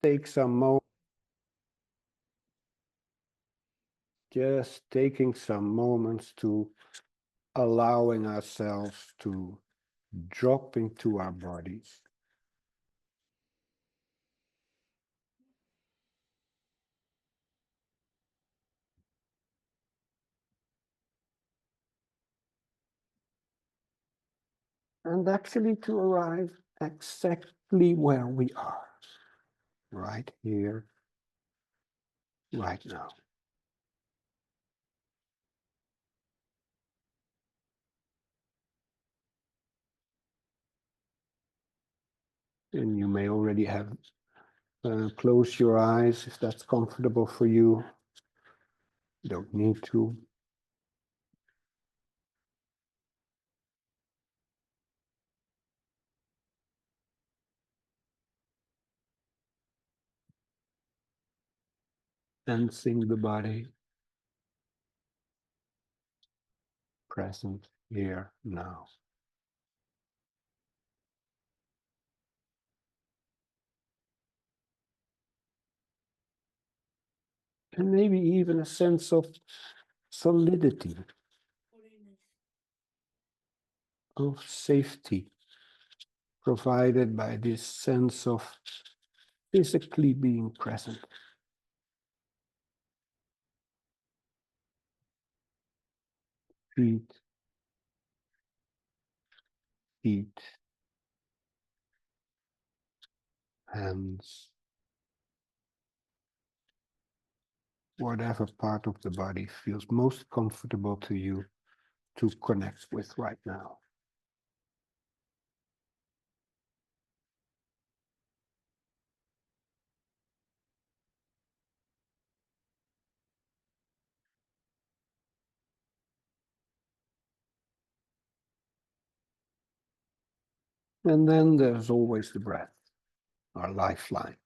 take some moments. Just taking some moments to allowing ourselves to drop into our bodies. And actually to arrive exactly where we are, right here, right now. And you may already have closed your eyes if that's comfortable for you. You don't need to. Sensing the body present here now. And maybe even a sense of solidity, of safety, provided by this sense of physically being present. Feet, hands, whatever part of the body feels most comfortable to you to connect with right now. And then there's always the breath, our lifeline.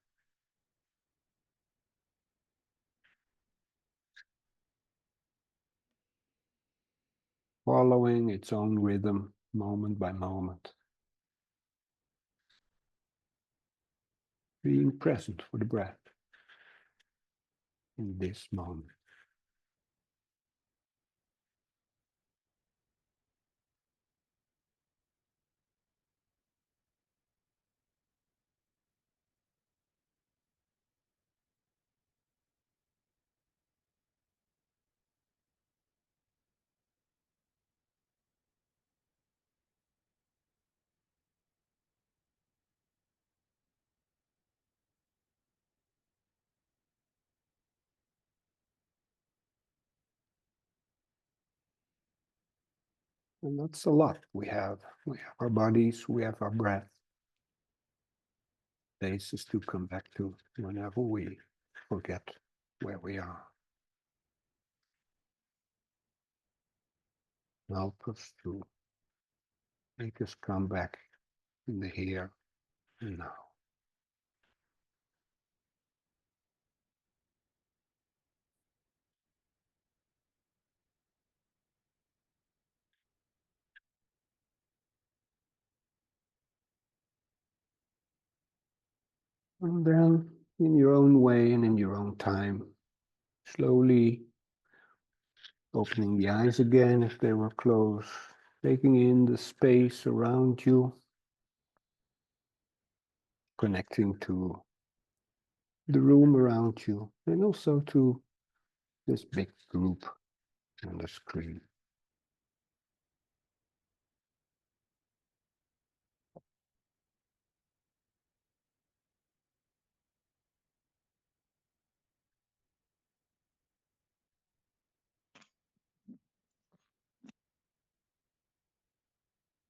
Following its own rhythm, moment by moment. Being present for the breath in this moment. And that's a lot we have. We have our bodies, we have our breath. Places to come back to whenever we forget where we are. Help us to make us come back in the here and now. And then, in your own way and in your own time, slowly opening the eyes again if they were closed, taking in the space around you, connecting to the room around you, and also to this big group on the screen.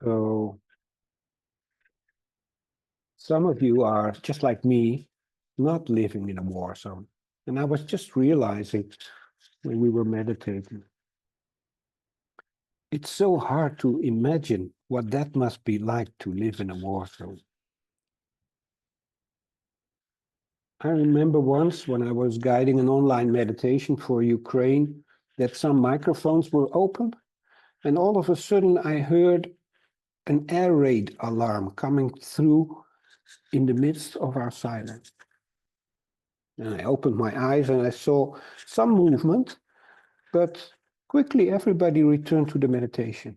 So some of you are just like me, not living in a war zone. And I was just realizing when we were meditating, it's so hard to imagine what that must be like to live in a war zone. I remember once when I was guiding an online meditation for Ukraine that some microphones were open, and all of a sudden I heard an air raid alarm coming through in the midst of our silence. And I opened my eyes and I saw some movement, but quickly everybody returned to the meditation.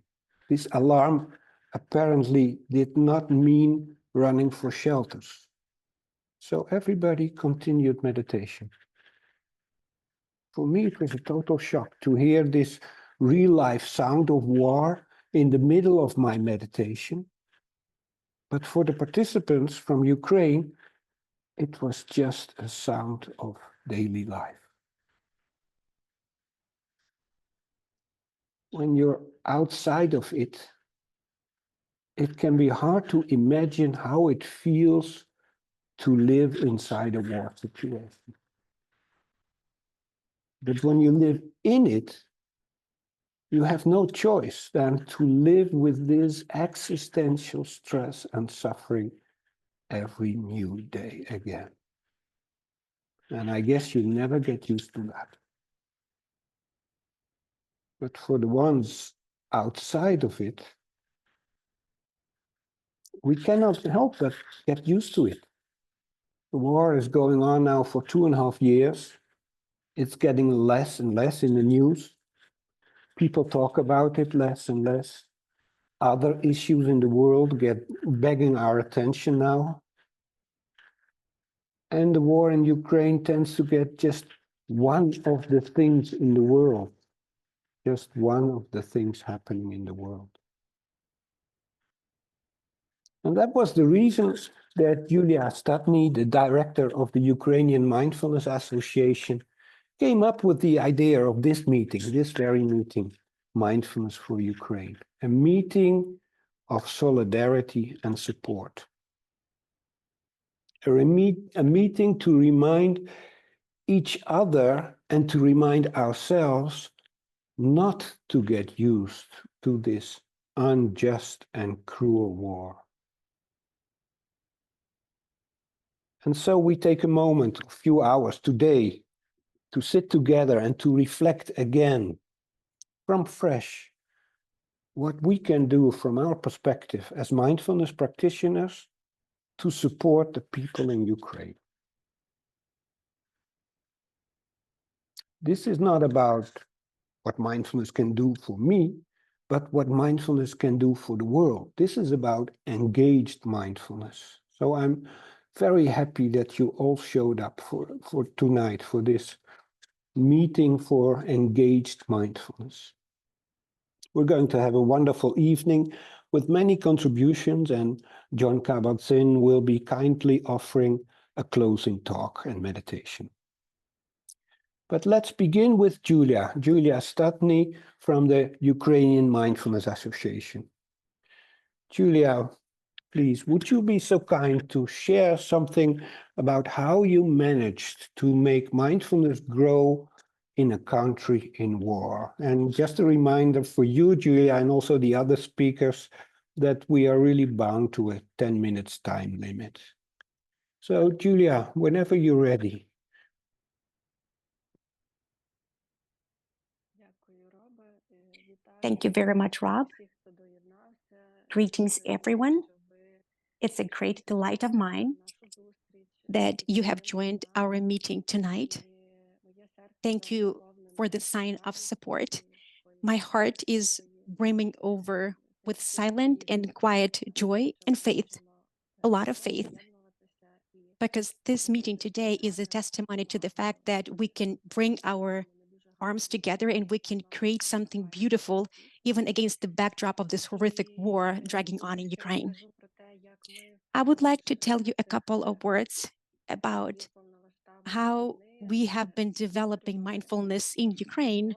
This alarm apparently did not mean running for shelters. So everybody continued meditation. For me, it was a total shock to hear this real life sound of war in the middle of my meditation. But for the participants from Ukraine, it was just a sound of daily life. When you're outside of it, it can be hard to imagine how it feels to live inside a war situation. But when you live in it, you have no choice than to live with this existential stress and suffering every new day again. And I guess you never get used to that. But for the ones outside of it, we cannot help but get used to it. The war is going on now for 2.5 years. It's getting less and less in the news. People talk about it less and less. Other issues in the world get begging our attention now. And the war in Ukraine tends to get just one of the things in the world, just one of the things happening in the world. And that was the reason that Julia Statny, the director of the Ukrainian Mindfulness Association, came up with the idea of this meeting, this very meeting, Mindfulness for Ukraine, a meeting of solidarity and support. A meeting to remind each other and to remind ourselves not to get used to this unjust and cruel war. And so we take a moment, a few hours today, to sit together and to reflect again from fresh what we can do from our perspective as mindfulness practitioners to support the people in Ukraine. This is not about what mindfulness can do for me, but what mindfulness can do for the world. This is about engaged mindfulness. So I'm very happy that you all showed up for tonight, for this meeting for engaged mindfulness. We're going to have a wonderful evening with many contributions, and Jon Kabat-Zinn will be kindly offering a closing talk and meditation. But let's begin with Julia Statny from the Ukrainian Mindfulness Association. Julia, please, would you be so kind to share something about how you managed to make mindfulness grow in a country in war? And just a reminder for you, Julia, and also the other speakers, that we are really bound to a 10 minutes time limit. So, Julia, whenever you're ready. Thank you very much, Rob. Greetings, everyone. It's a great delight of mine that you have joined our meeting tonight. Thank you for the sign of support. My heart is brimming over with silent and quiet joy and faith, a lot of faith, because this meeting today is a testimony to the fact that we can bring our arms together and we can create something beautiful even against the backdrop of this horrific war dragging on in Ukraine. I would like to tell you a couple of words about how we have been developing mindfulness in Ukraine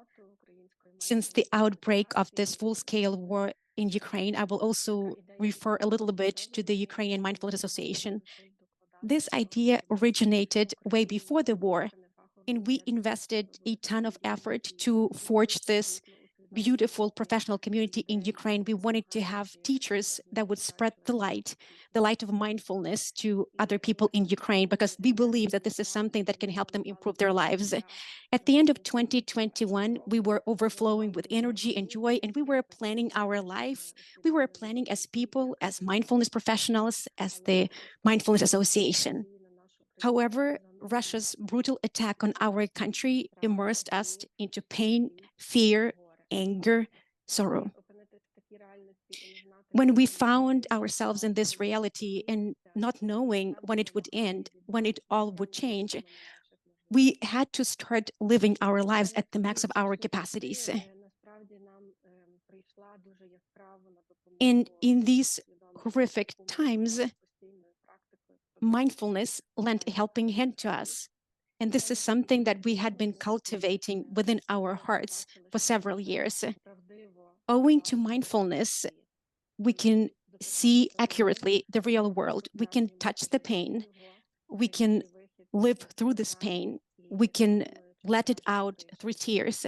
since the outbreak of this full-scale war in Ukraine. I will also refer a little bit to the Ukrainian Mindfulness Association. This idea originated way before the war, and we invested a ton of effort to forge this beautiful professional community in Ukraine. We wanted to have teachers that would spread the light of mindfulness to other people in Ukraine, because we believe that this is something that can help them improve their lives. At the end of 2021, we were overflowing with energy and joy, and we were planning our life. We were planning as people, as mindfulness professionals, as the Mindfulness Association. However, Russia's brutal attack on our country immersed us into pain, fear, anger, sorrow. When we found ourselves in this reality and not knowing when it would end, when it all would change, we had to start living our lives at the max of our capacities. And in these horrific times, mindfulness lent a helping hand to us. And this is something that we had been cultivating within our hearts for several years. Owing to mindfulness, we can see accurately the real world. We can touch the pain. We can live through this pain. We can let it out through tears.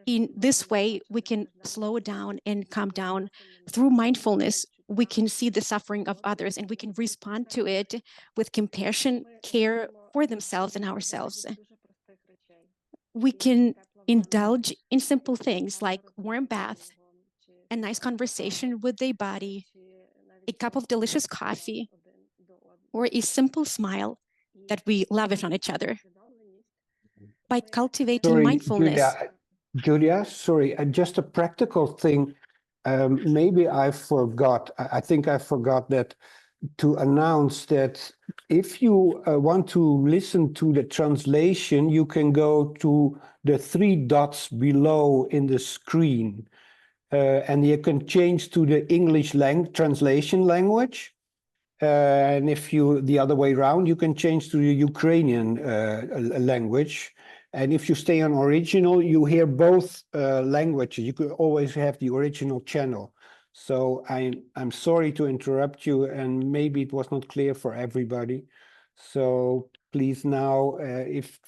In this way, we can slow down and calm down. Through mindfulness, we can see the suffering of others and we can respond to it with compassion, care for themselves and ourselves. We can indulge in simple things like warm bath, a nice conversation with their body, a cup of delicious coffee, or a simple smile that we lavish on each other. By cultivating Sorry, mindfulness. Julia, sorry, just a practical thing. Maybe I forgot. I think I forgot that to announce that if you want to listen to the translation, you can go to the 3 dots below in the screen, and you can change to the English translation language. And if you the other way around, you can change to the Ukrainian language. And if you stay on original, you hear both languages. You could always have the original channel. So I'm sorry to interrupt you, and maybe it was not clear for everybody. So please now, if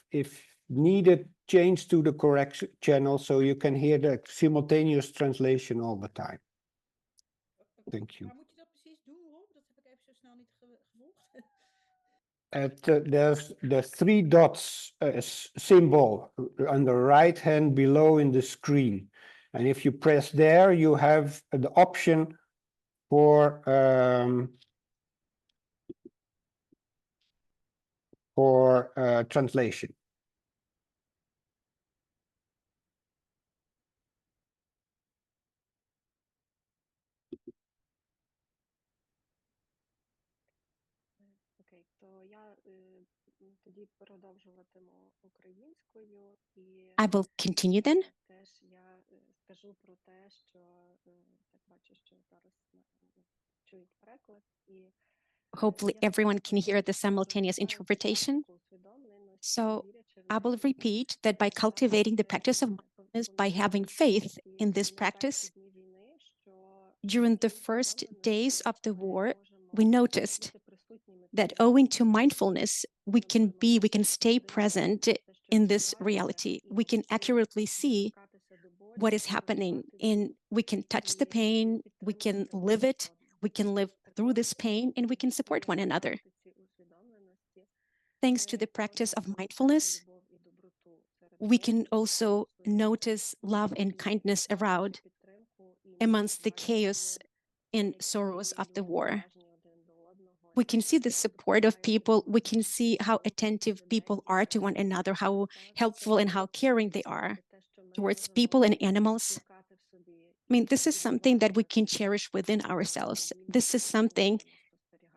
needed, change to the correct channel so you can hear the simultaneous translation all the time. Thank you. There's the 3 dots symbol on the right hand below in the screen. And if you press there, you have the option for translation. I will continue then. Hopefully everyone can hear the simultaneous interpretation. So I will repeat that by cultivating the practice of mindfulness, by having faith in this practice, during the first days of the war, we noticed that owing to mindfulness, we can stay present in this reality. We can accurately see what is happening, and we can touch the pain, we can live it, we can live through this pain, and we can support one another. Thanks to the practice of mindfulness, we can also notice love and kindness around amongst the chaos and sorrows of the war. We can see the support of people. We can see how attentive people are to one another, how helpful and how caring they are towards people and animals. I mean, this is something that we can cherish within ourselves. This is something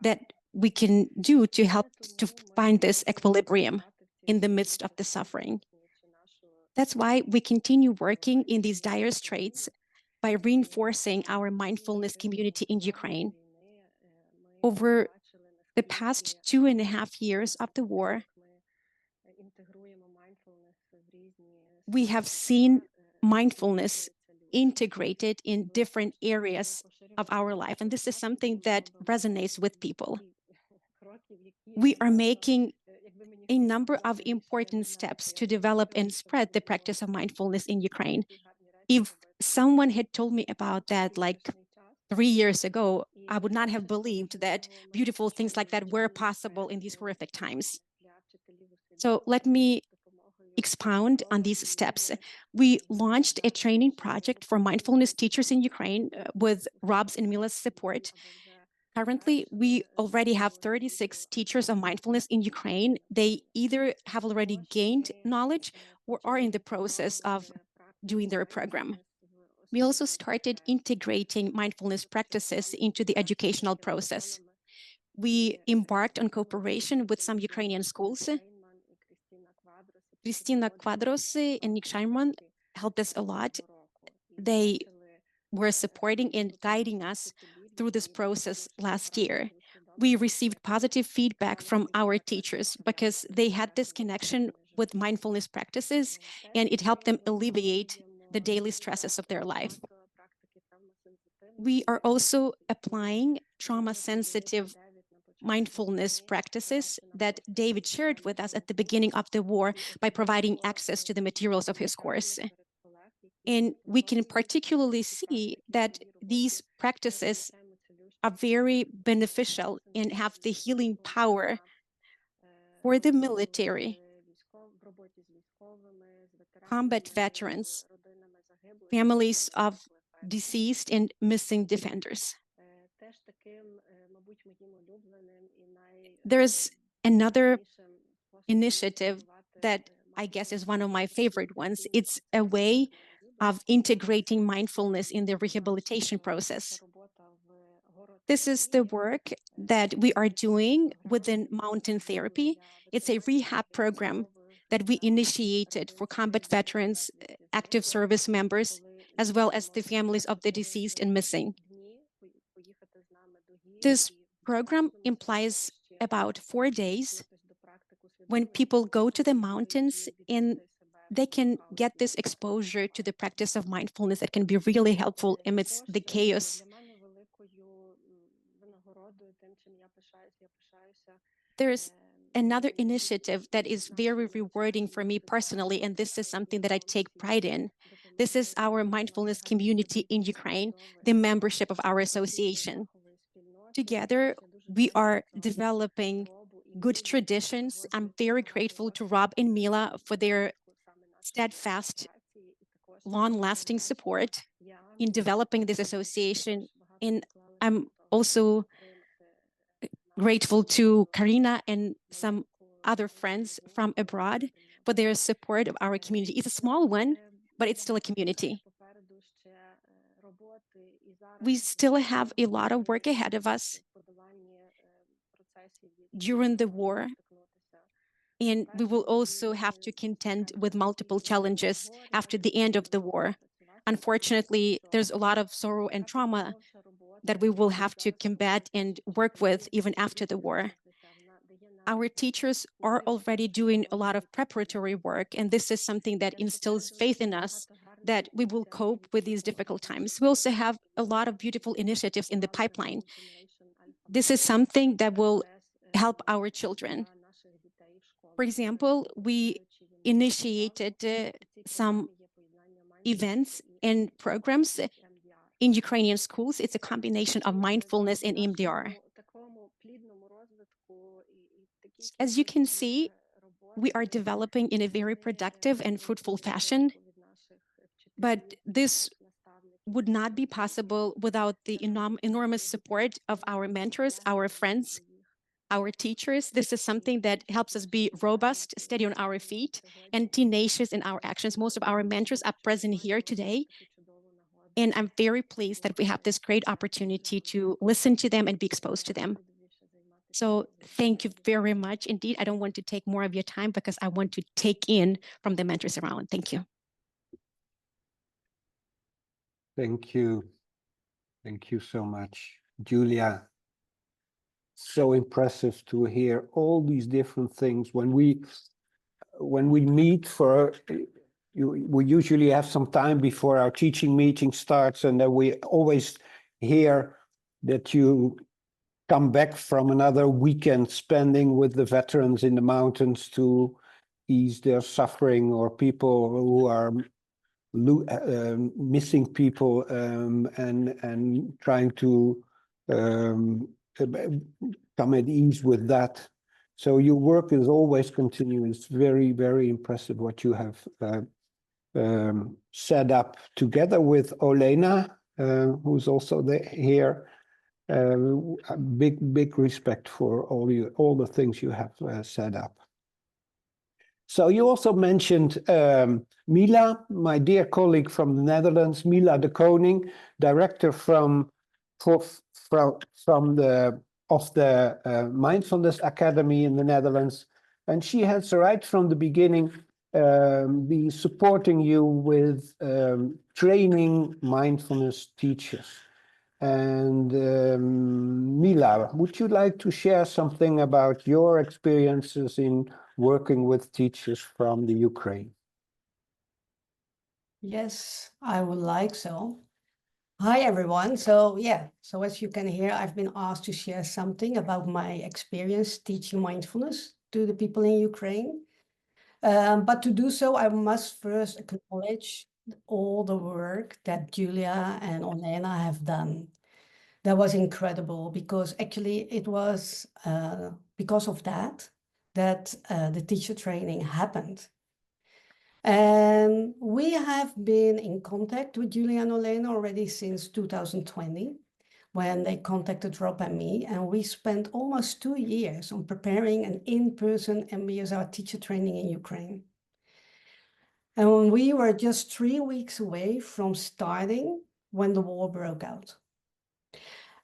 that we can do to help to find this equilibrium in the midst of the suffering. That's why we continue working in these dire straits by reinforcing our mindfulness community in Ukraine. Over the past 2.5 years of the war, we have seen mindfulness integrated in different areas of our life. And this is something that resonates with people. We are making a number of important steps to develop and spread the practice of mindfulness in Ukraine. If someone had told me about that like 3 years ago, I would not have believed that beautiful things like that were possible in these horrific times. So let me expound on these steps. We launched a training project for mindfulness teachers in Ukraine with Rob's and Mila's support. Currently, we already have 36 teachers of mindfulness in Ukraine. They either have already gained knowledge or are in the process of doing their program. We also started integrating mindfulness practices into the educational process. We embarked on cooperation with some Ukrainian schools. Kristina Quadros and Nick Scheinman helped us a lot. They were supporting and guiding us through this process last year. We received positive feedback from our teachers because they had this connection with mindfulness practices, and it helped them alleviate the daily stresses of their life. We are also applying trauma-sensitive mindfulness practices that David shared with us at the beginning of the war by providing access to the materials of his course. And we can particularly see that these practices are very beneficial and have the healing power for the military, combat veterans, families of deceased and missing defenders. There's another initiative that I guess is one of my favorite ones. It's a way of integrating mindfulness in the rehabilitation process. This is the work that we are doing within Mountain Therapy. It's a rehab program that we initiated for combat veterans, active service members, as well as the families of the deceased and missing. This program implies about 4 days when people go to the mountains and they can get this exposure to the practice of mindfulness that can be really helpful amidst the chaos. There's another initiative that is very rewarding for me personally, and this is something that I take pride in. This is our mindfulness community in Ukraine, the membership of our association. Together, we are developing good traditions. I'm very grateful to Rob and Mila for their steadfast, long-lasting support in developing this association. And I'm also grateful to Karina and some other friends from abroad for their support of our community. It's a small one, but it's still a community. We still have a lot of work ahead of us during the war, and we will also have to contend with multiple challenges after the end of the war. Unfortunately, there's a lot of sorrow and trauma that we will have to combat and work with even after the war. Our teachers are already doing a lot of preparatory work, and this is something that instills faith in us that we will cope with these difficult times. We also have a lot of beautiful initiatives in the pipeline. This is something that will help our children. For example, we initiated some events and programs in Ukrainian schools. It's a combination of mindfulness and EMDR. As you can see, we are developing in a very productive and fruitful fashion, but this would not be possible without the enormous support of our mentors, our friends, our teachers. This is something that helps us be robust, steady on our feet, and tenacious in our actions. Most of our mentors are present here today, and I'm very pleased that we have this great opportunity to listen to them and be exposed to them. So thank you very much indeed. I don't want to take more of your time because I want to take in from the mentors around. Thank you. Thank you. Thank you so much, Julia. So impressive to hear all these different things. When we meet for, we usually have some time before our teaching meeting starts, and then we always hear that you come back from another weekend spending with the veterans in the mountains to ease their suffering, or people who are missing people, and trying to come at ease with that. So your work is always continuous. Very, very impressive what you have set up together with Olena, who's also here. A big respect for all the things you have set up. So you also mentioned Mila, my dear colleague from the Netherlands, Mila de Koning, director of the Mindfulness Academy in the Netherlands, and she has right from the beginning been supporting you with training mindfulness teachers. And Mila, would you like to share something about your experiences in working with teachers from the Ukraine? Yes, I would like so. Hi, everyone. So as you can hear, I've been asked to share something about my experience teaching mindfulness to the people in Ukraine. But to do so, I must first acknowledge all the work that Julia and Olena have done. That was incredible because actually it was because of that the teacher training happened. And we have been in contact with Julia and Olena already since 2020, when they contacted Rob and me, and we spent almost 2 years on preparing an in-person MBSR teacher training in Ukraine. And we were just 3 weeks away from starting when the war broke out.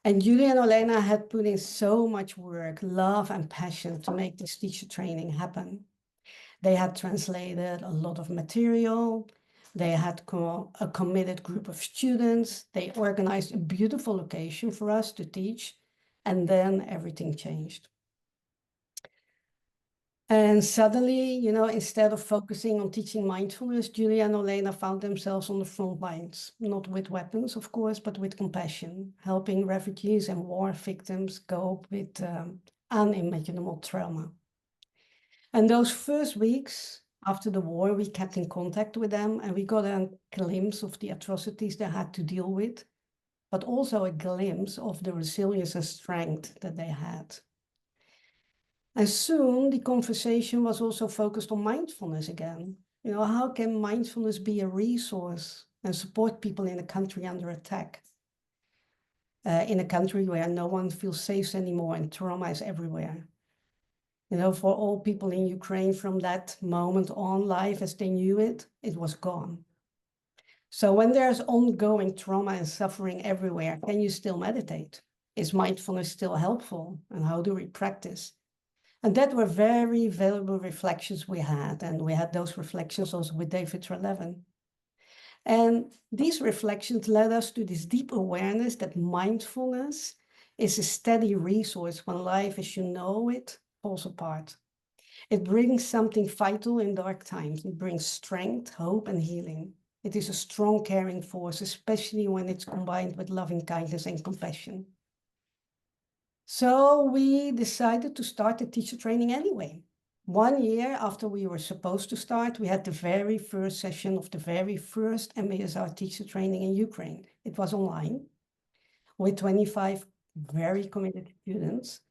And Julia and Olena had put in so much work, love, and passion to make this teacher training happen. They had translated a lot of material. They had a committed group of students. They organized a beautiful location for us to teach. And then everything changed. And suddenly, instead of focusing on teaching mindfulness, Julia and Olena found themselves on the front lines, not with weapons, of course, but with compassion, helping refugees and war victims cope with unimaginable trauma. And those first weeks after the war, we kept in contact with them and we got a glimpse of the atrocities they had to deal with, but also a glimpse of the resilience and strength that they had. And soon the conversation was also focused on mindfulness again. How can mindfulness be a resource and support people in a country under attack? In a country where no one feels safe anymore and trauma is everywhere. For all people in Ukraine from that moment on, life as they knew it, it was gone. So when there's ongoing trauma and suffering everywhere, can you still meditate? Is mindfulness still helpful? And how do we practice? And that were very valuable reflections we had. And we had those reflections also with David Treleaven. And these reflections led us to this deep awareness that mindfulness is a steady resource when life as you know it falls apart. It brings something vital in dark times. It brings strength, hope, and healing. It is a strong caring force, especially when it's combined with loving kindness and compassion. So we decided to start the teacher training anyway. 1 year after we were supposed to start, we had the very first session of the very first MBSR teacher training in Ukraine. It was online with 25 very committed students,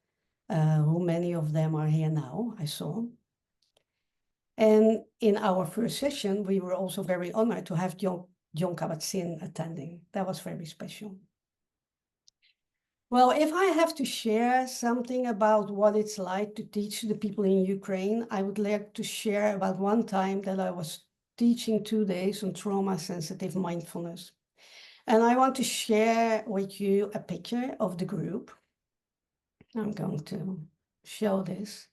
who many of them are here now, I saw. And in our first session, we were also very honored to have Jon Kabat-Zinn attending. That was very special. Well, if I have to share something about what it's like to teach the people in Ukraine, I would like to share about one time that I was teaching 2 days on trauma-sensitive mindfulness. And I want to share with you a picture of the group. I'm going to show this.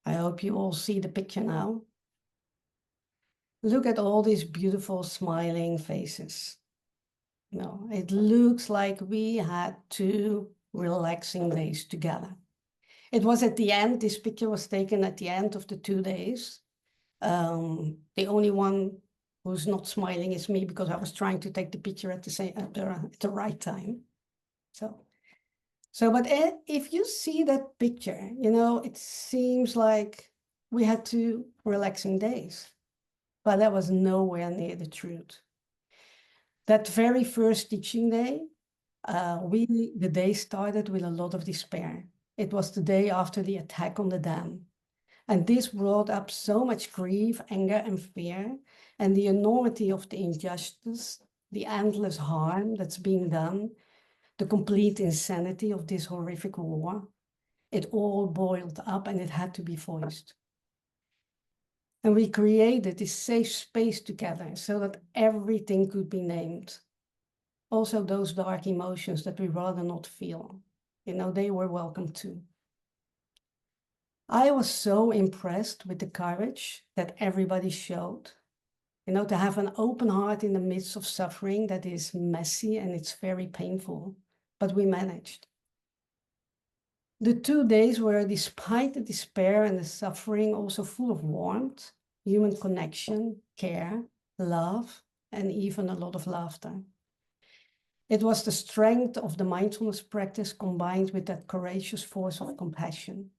I hope you all see the picture now. Look at all these beautiful smiling faces. It looks like we had 2 relaxing days together. It was at the end, this picture was taken at the end of the 2 days. The only one who's not smiling is me because I was trying to take the picture at the right time. But if you see that picture, it seems like we had 2 relaxing days, but that was nowhere near the truth. That very first teaching day, the day started with a lot of despair. It was the day after the attack on the dam. And this brought up so much grief, anger, and fear, and the enormity of the injustice the endless harm that's being done, the complete insanity of this horrific war, it all boiled up and it had to be voiced. And we created this safe space together so that everything could be named. Also those dark emotions that we rather not feel, they were welcome too. I was so impressed with the courage that everybody showed, to have an open heart in the midst of suffering that is messy and it's very painful, but we managed. The 2 days were, despite the despair and the suffering, also full of warmth, human connection, care, love, and even a lot of laughter. It was the strength of the mindfulness practice combined with that courageous force of compassion.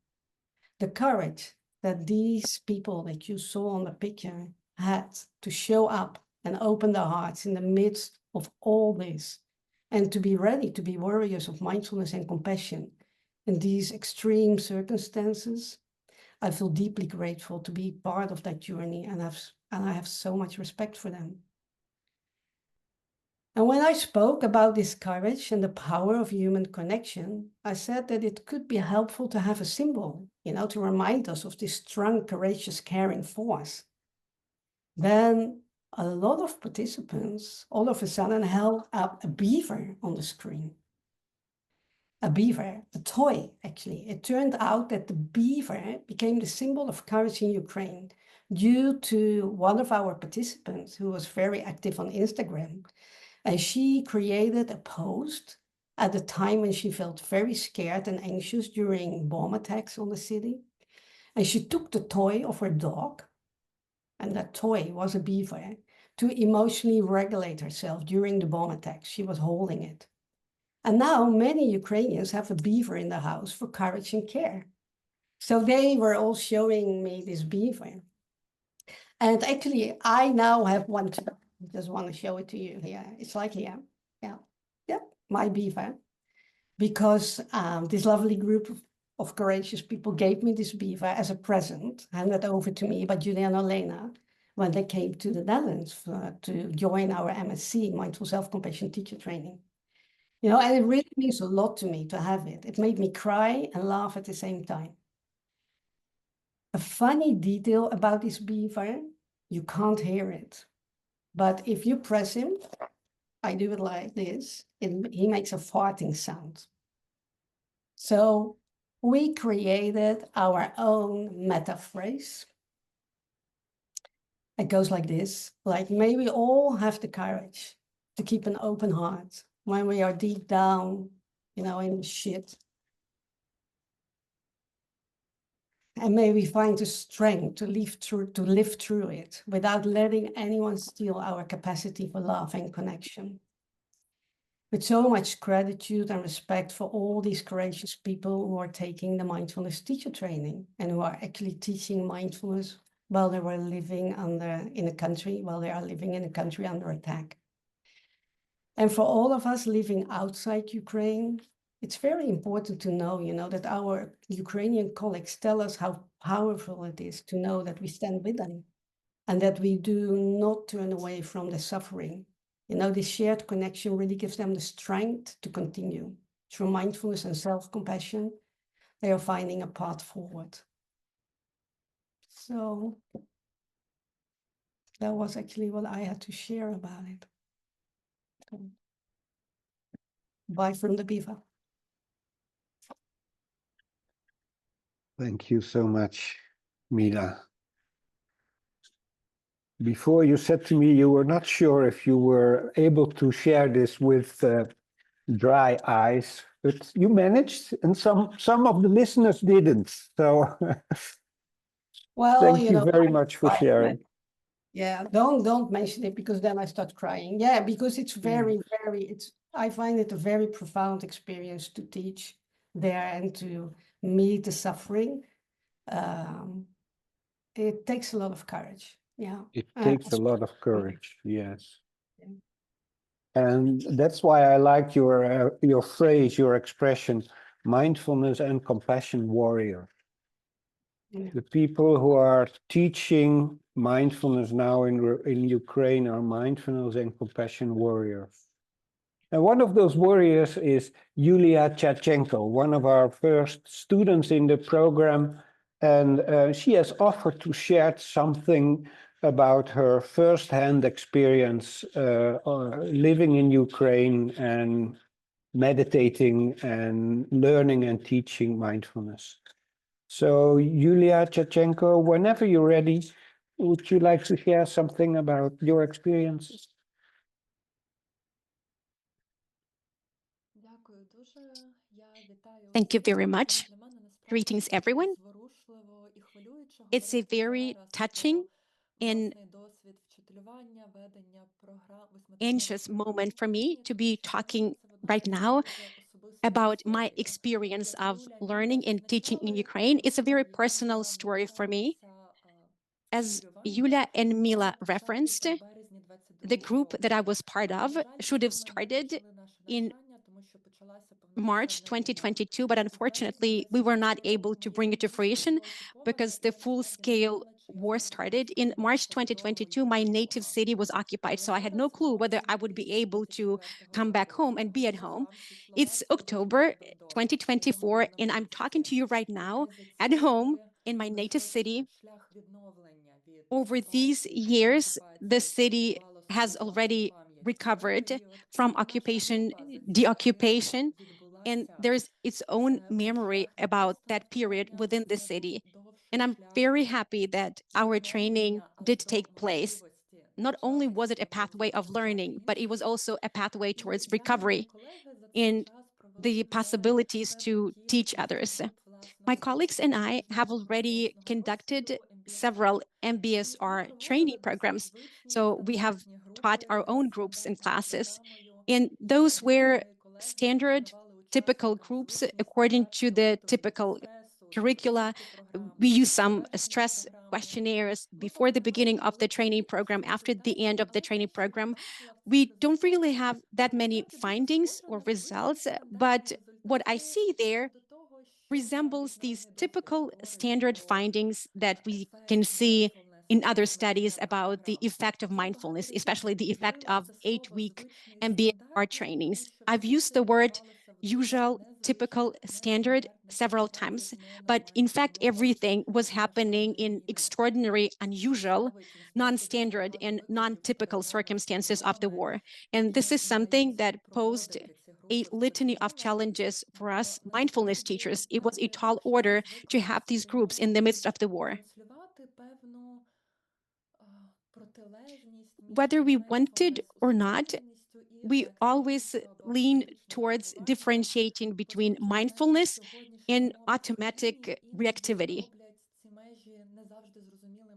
The courage that these people that you saw on the picture had to show up and open their hearts in the midst of all this, and to be ready to be warriors of mindfulness and compassion in these extreme circumstances. I feel deeply grateful to be part of that journey, and I have so much respect for them. And when I spoke about this courage and the power of human connection, I said that it could be helpful to have a symbol, to remind us of this strong, courageous, caring force. Then a lot of participants all of a sudden held up a beaver on the screen. A beaver, a toy, actually. It turned out that the beaver became the symbol of courage in Ukraine due to one of our participants who was very active on Instagram. And she created a post at the time when she felt very scared and anxious during bomb attacks on the city. And she took the toy of her dog, and that toy was a beaver, to emotionally regulate herself during the bomb attacks. She was holding it. And now many Ukrainians have a beaver in the house for courage and care. So they were all showing me this beaver. And actually, I now have one too. I just want to show it to you here. It's like here. Yeah, my beaver. Because this lovely group of courageous people gave me this beaver as a present, handed over to me by Julia and Olena when they came to the Netherlands to join our MSc, Mindful Self-Compassion Teacher Training. And it really means a lot to me to have it. It made me cry and laugh at the same time. A funny detail about this beaver, you can't hear it. But if you press him, I do it like this, he makes a farting sound. So we created our own meta phrase. It goes like this, like, may we all have the courage to keep an open heart when we are deep down, in shit. And may we find the strength to live through it without letting anyone steal our capacity for love and connection. With so much gratitude and respect for all these courageous people who are taking the mindfulness teacher training and who are actually teaching mindfulness while they are living in a country under attack. And for all of us living outside Ukraine, it's very important to know, that our Ukrainian colleagues tell us how powerful it is to know that we stand with them and that we do not turn away from the suffering. This shared connection really gives them the strength to continue. Through mindfulness and self-compassion, they are finding a path forward. So that was actually what I had to share about it. Bye from the beaver. Thank you so much, Mila. Before you said to me you were not sure if you were able to share this with dry eyes, but you managed, and some of the listeners didn't. So Well, thank you very much for sharing. Yeah, don't mention it because then I start crying. Yeah, because it's I find it a very profound experience to teach there and to meet the suffering. It takes a lot of courage. Yeah. It takes a lot of courage, yes. And that's why I like your phrase, your expression, mindfulness and compassion warrior. The people who are teaching mindfulness now in Ukraine are mindfulness and compassion warriors. And one of those warriors is Yulia Chachenko, one of our first students in the program. And she has offered to share something about her firsthand experience living in Ukraine and meditating and learning and teaching mindfulness. So, Yulia Chachenko, whenever you're ready, would you like to share something about your experiences? Thank you very much. Greetings, everyone. It's a very touching and anxious moment for me to be talking right now about my experience of learning and teaching in Ukraine. It's a very personal story for me. As Yulia and Mila referenced, the group that I was part of should have started in March 2022, but unfortunately, we were not able to bring it to fruition because the full-scale war started. In March 2022, my native city was occupied, so I had no clue whether I would be able to come back home and be at home. It's October 2024, and I'm talking to you right now at home in my native city. Over these years, the city has already recovered from occupation, deoccupation, and there's its own memory about that period within the city. And I'm very happy that our training did take place. Not only was it a pathway of learning, but it was also a pathway towards recovery and the possibilities to teach others. My colleagues and I have already conducted several MBSR training programs. So we have taught our own groups and classes. And those were standard, typical groups according to the typical curricula. We use some stress questionnaires before the beginning of the training program, after the end of the training program. We don't really have that many findings or results, but what I see there resembles these typical standard findings that we can see in other studies about the effect of mindfulness, especially the effect of 8-week MBSR trainings. I've used the word usual, typical, standard several times, but in fact, everything was happening in extraordinary, unusual, non-standard, and non-typical circumstances of the war. And this is something that posed a litany of challenges for us mindfulness teachers. It was a tall order to have these groups in the midst of the war. Whether we wanted or not, we always lean towards differentiating between mindfulness and automatic reactivity.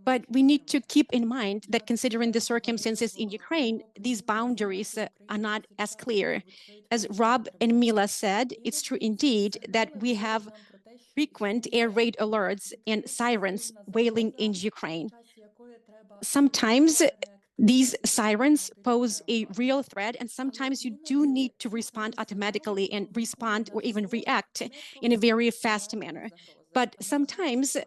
But we need to keep in mind that considering the circumstances in Ukraine, these boundaries are not as clear. As Rob and Mila said, it's true indeed that we have frequent air raid alerts and sirens wailing in Ukraine. Sometimes these sirens pose a real threat, and sometimes you do need to respond automatically and respond or even react in a very fast manner. But sometimes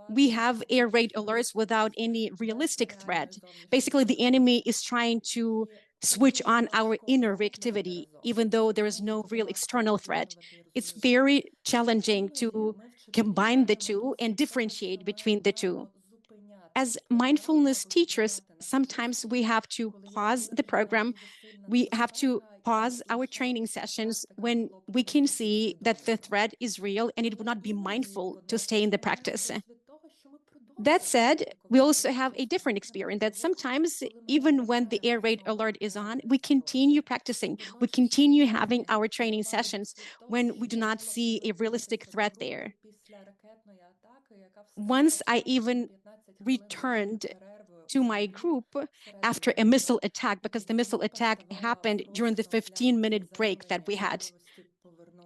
we have air raid alerts without any realistic threat. Basically, the enemy is trying to switch on our inner reactivity, even though there is no real external threat. It's very challenging to combine the two and differentiate between the two. As mindfulness teachers, sometimes we have to pause the program. We have to pause our training sessions when we can see that the threat is real and it would not be mindful to stay in the practice. That said, we also have a different experience that sometimes, even when the air raid alert is on, we continue practicing. We continue having our training sessions when we do not see a realistic threat there. Once I even returned to my group after a missile attack, because the missile attack happened during the 15-minute break that we had.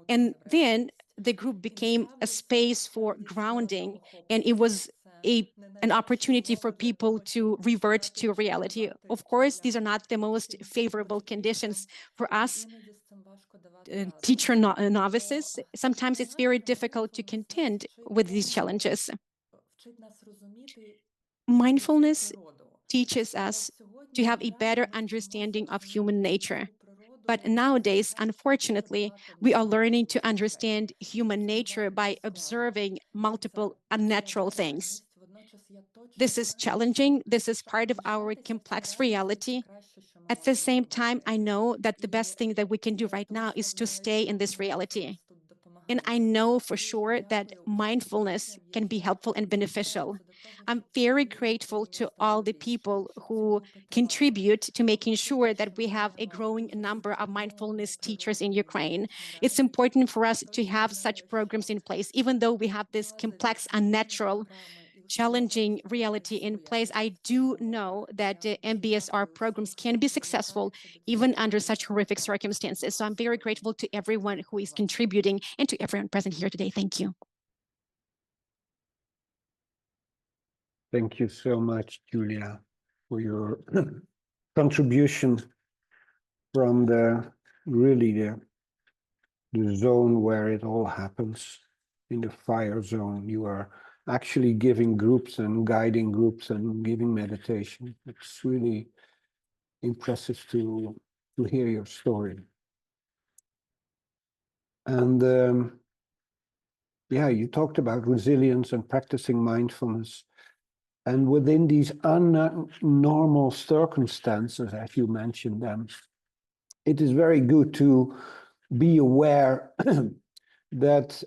And then the group became a space for grounding, and it was an opportunity for people to revert to reality. Of course, these are not the most favorable conditions for us teacher novices. Sometimes it's very difficult to contend with these challenges. Mindfulness teaches us to have a better understanding of human nature. But nowadays, unfortunately, we are learning to understand human nature by observing multiple unnatural things. This is challenging. This is part of our complex reality. At the same time, I know that the best thing that we can do right now is to stay in this reality. And I know for sure that mindfulness can be helpful and beneficial. I'm very grateful to all the people who contribute to making sure that we have a growing number of mindfulness teachers in Ukraine. It's important for us to have such programs in place, even though we have this complex, unnatural, challenging reality in place. I do know that MBSR programs can be successful even under such horrific circumstances. So I'm very grateful to everyone who is contributing and to everyone present here today. Thank you. Thank you so much, Julia, for your contribution from the zone where it all happens, in the fire zone. You are actually giving groups and guiding groups and giving meditation. It's really impressive to hear your story. And yeah, you talked about resilience and practicing mindfulness. And within these normal circumstances, as you mentioned them, it is very good to be aware that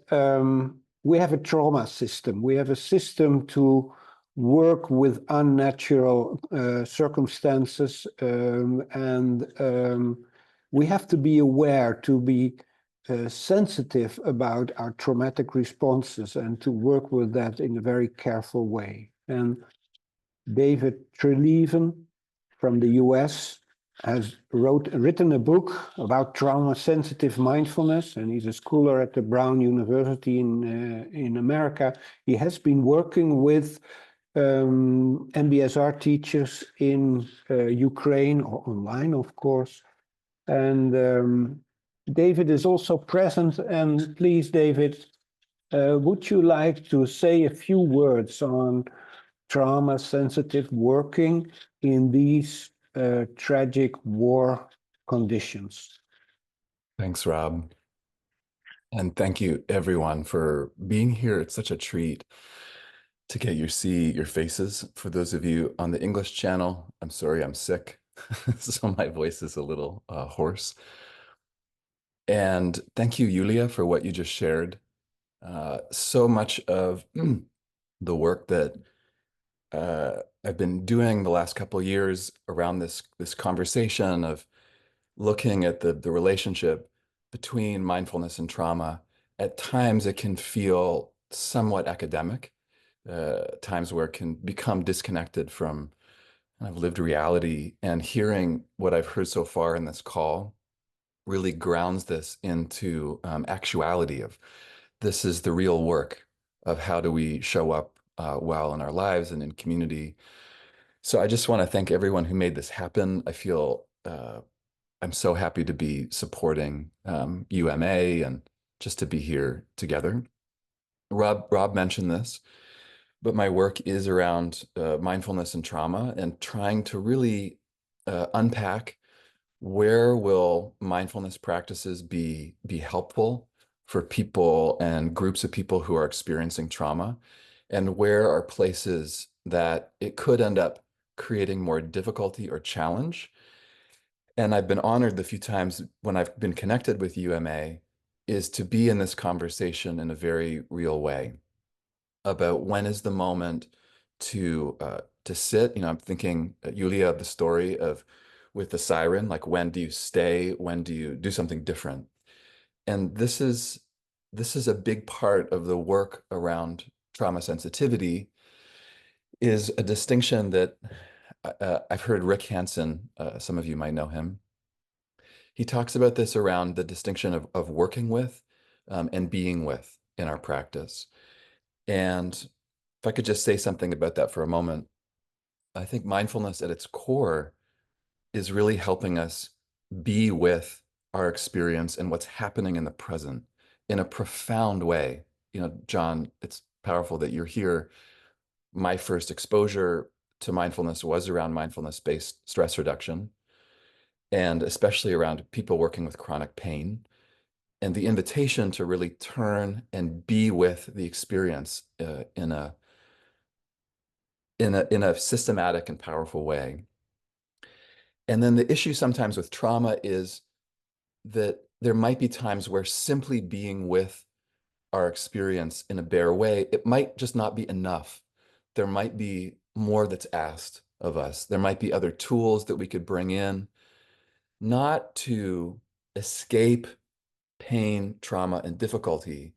we have a trauma system. We have a system to work with unnatural circumstances, and we have to be aware, to be sensitive about our traumatic responses and to work with that in a very careful way. And David Treleaven from the US has written a book about trauma-sensitive mindfulness, and he's a scholar at the Brown University in America. He has been working with MBSR teachers in Ukraine, or online, of course. And David is also present. And please, David, would you like to say a few words on trauma-sensitive working in these tragic war conditions? Thanks, Rob. And thank you, everyone, for being here. It's such a treat to see your faces. For those of you on the English channel, I'm sorry, I'm sick, so my voice is a little hoarse. And thank you, Julia, for what you just shared. So much of the work that I've been doing the last couple of years around this conversation of looking at the relationship between mindfulness and trauma, at times it can feel somewhat academic, times where it can become disconnected from kind of lived reality. And hearing what I've heard so far in this call really grounds this into actuality of this is the real work of how do we show up well in our lives and in community. So I just want to thank everyone who made this happen. I feel I'm so happy to be supporting UMA and just to be here together. Rob mentioned this, but my work is around mindfulness and trauma and trying to really unpack where will mindfulness practices be helpful for people and groups of people who are experiencing trauma, and where are places that it could end up creating more difficulty or challenge. And I've been honored the few times when I've been connected with UMA is to be in this conversation in a very real way about when is the moment to sit. I'm thinking, Julia, of the story of with the siren, like when do you stay? When do you do something different? And this is a big part of the work around trauma sensitivity, is a distinction that I've heard Rick Hansen, some of you might know him. He talks about this around the distinction of working with and being with in our practice. And if I could just say something about that for a moment, I think mindfulness at its core is really helping us be with our experience and what's happening in the present in a profound way. Jon, it's powerful that you're here my first exposure to mindfulness was around mindfulness-based stress reduction, and especially around people working with chronic pain, and the invitation to really turn and be with the experience in a systematic and powerful way. And then the issue sometimes with trauma is that there might be times where simply being with our experience in a bare way, it might just not be enough. There might be more that's asked of us. There might be other tools that we could bring in, not to escape pain, trauma, and difficulty,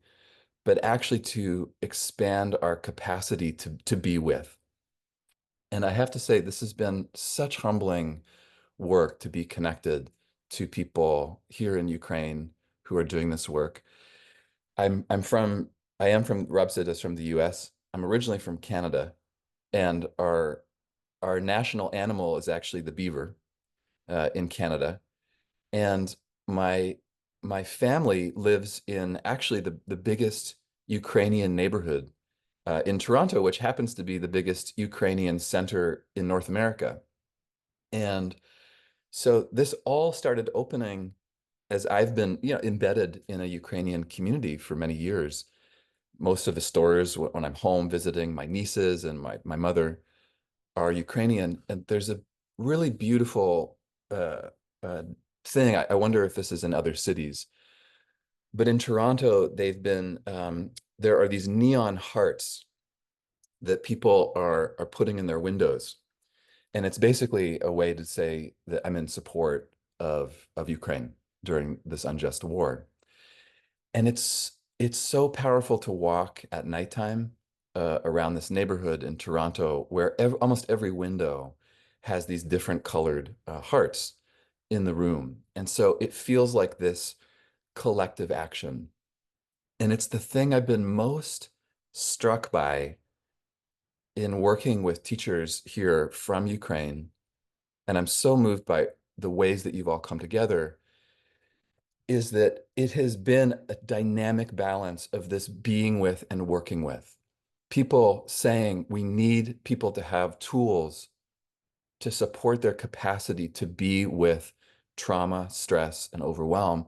but actually to expand our capacity to be with. And I have to say, this has been such humbling work to be connected to people here in Ukraine who are doing this work. I am from Rabsid is from the US. I'm originally from Canada, and our national animal is actually the beaver in Canada. And my family lives in actually the biggest Ukrainian neighborhood in Toronto, which happens to be the biggest Ukrainian center in North America. And so this all started opening as I've been, embedded in a Ukrainian community for many years. Most of the stores when I'm home visiting my nieces and my mother are Ukrainian, and there's a really beautiful uh, thing. I wonder if this is in other cities, but in Toronto, they've been there are these neon hearts that people are putting in their windows, and it's basically a way to say that I'm in support of Ukraine during this unjust war. And it's so powerful to walk at nighttime around this neighborhood in Toronto, where almost every window has these different colored hearts in the room. And so it feels like this collective action. And it's the thing I've been most struck by in working with teachers here from Ukraine. And I'm so moved by the ways that you've all come together, is that it has been a dynamic balance of this being with and working with. People saying we need people to have tools to support their capacity to be with trauma, stress, and overwhelm.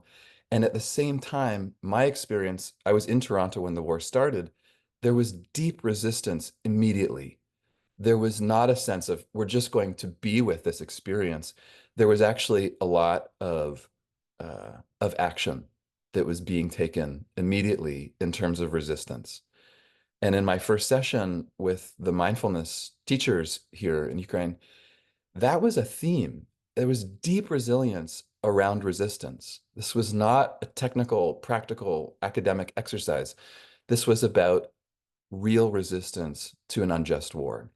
And at the same time, my experience, I was in Toronto when the war started, there was deep resistance immediately. There was not a sense of, we're just going to be with this experience. There was actually a lot of action that was being taken immediately in terms of resistance. And in my first session with the mindfulness teachers here in Ukraine, that was a theme. There was deep resilience around resistance. This was not a technical, practical, academic exercise. This was about real resistance to an unjust war.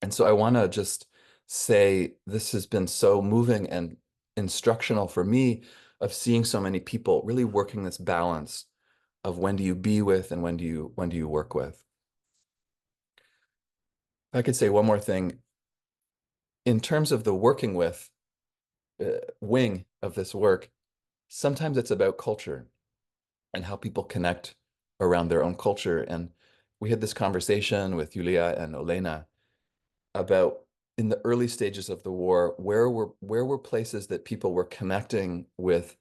And so I want to just say this has been so moving and instructional for me of seeing so many people really working this balance of when do you be with and when do you work with. If I could say one more thing, in terms of the working with wing of this work, sometimes it's about culture and how people connect around their own culture. And we had this conversation with Yulia and Olena about in the early stages of the war, where were places that people were connecting with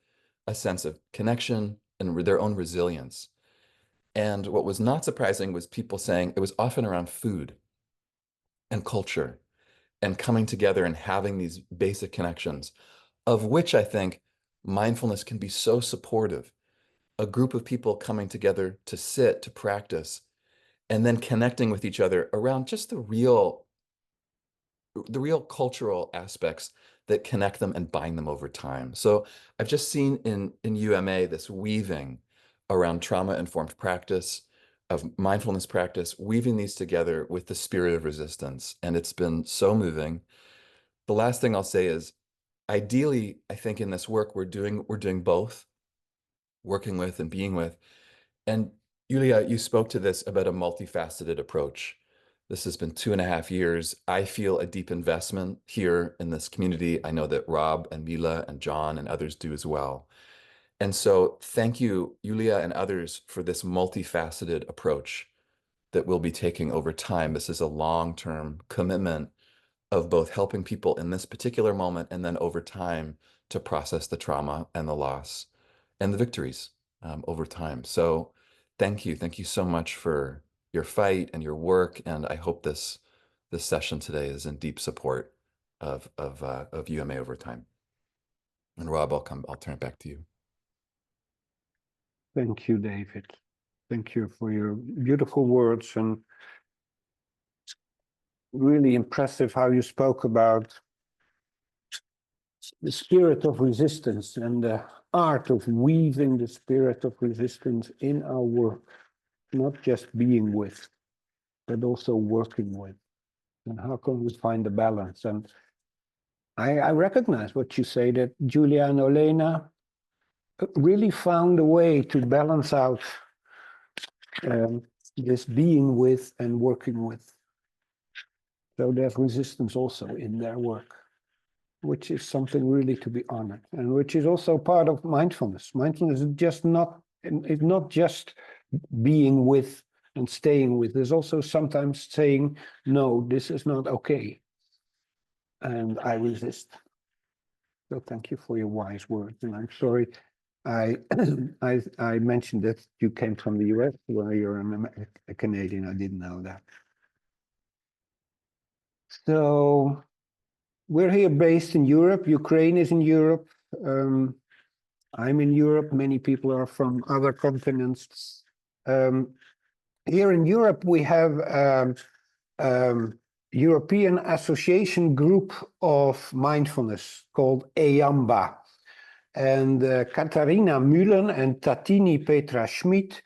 a sense of connection and their own resilience. And what was not surprising was people saying it was often around food and culture and coming together and having these basic connections, of which I think mindfulness can be so supportive. A group of people coming together to sit, to practice, and then connecting with each other around just the real cultural aspects that connect them and bind them over time. So I've just seen in UMA this weaving around trauma-informed practice, of mindfulness practice, weaving these together with the spirit of resistance. And it's been so moving. The last thing I'll say is, ideally, I think in this work, we're doing both, working with and being with. And Yulia, you spoke to this about a multifaceted approach. This has been 2.5 years. I feel a deep investment here in this community. I know that Rob and Mila and John and others do as well. And so thank you, Yulia and others, for this multifaceted approach that we'll be taking over time. This is a long-term commitment of both helping people in this particular moment and then over time to process the trauma and the loss and the victories over time. So thank you. Thank you so much for your fight and your work. And I hope this session today is in deep support of UMA over time. And Rob, I'll turn it back to you. Thank you, David. Thank you for your beautiful words, and really impressive how you spoke about the spirit of resistance and the art of weaving the spirit of resistance in our work, not just being with, but also working with. And how can we find the balance? And I recognize what you say, that Julia and Olena really found a way to balance out this being with and working with. So there's resistance also in their work, which is something really to be honored, and which is also part of mindfulness. Mindfulness is just not, it's not just being with and staying with. There's also sometimes saying, no, this is not okay, and I resist. So thank you for your wise words, and I'm sorry I mentioned that you came from the US, where you're a Canadian. I didn't know that. So we're here based in Europe. Ukraine is in Europe. I'm in Europe. Many people are from other continents. Here in Europe, we have European Association Group of Mindfulness called EAMBA. And Katharina Mühlen and Tatini Petra Schmid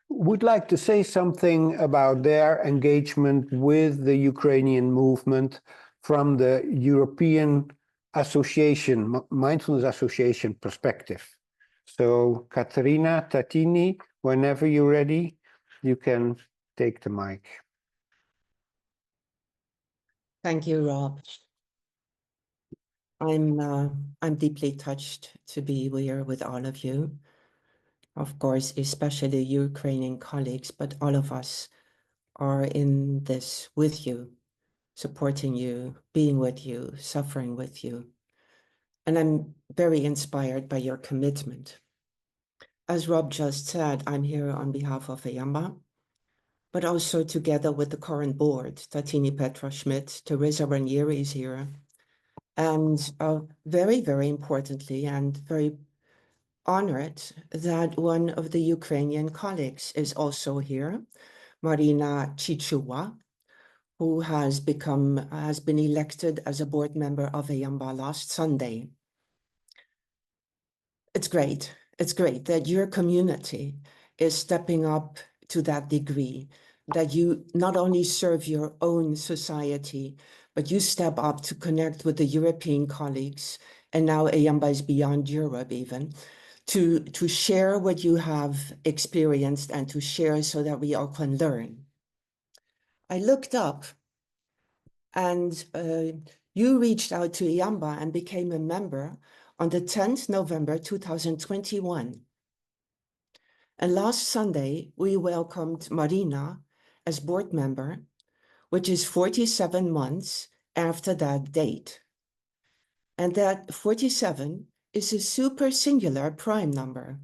would like to say something about their engagement with the Ukrainian movement from the European Association, Mindfulness Association perspective. So Katharina, Tatini, whenever you're ready, you can take the mic. Thank you, Rob. I'm deeply touched to be here with all of you. Of course, especially Ukrainian colleagues, but all of us are in this with you, supporting you, being with you, suffering with you. And I'm very inspired by your commitment. As Rob just said, I'm here on behalf of EAMBA, but also together with the current board, Tatini Petra Schmid, Teresa Ranieri is here, and very, very importantly, and very honored that one of the Ukrainian colleagues is also here, Marina Chichua, who has been elected as a board member of EAMBA last Sunday. It's great that your community is stepping up to that degree, that you not only serve your own society, but you step up to connect with the European colleagues, and now EAMBA is beyond Europe even, to share what you have experienced and to share so that we all can learn. I looked up and you reached out to EAMBA and became a member on the 10th November 2021. And last Sunday, we welcomed Marina as board member, which is 47 months after that date. And that 47 is a super singular prime number,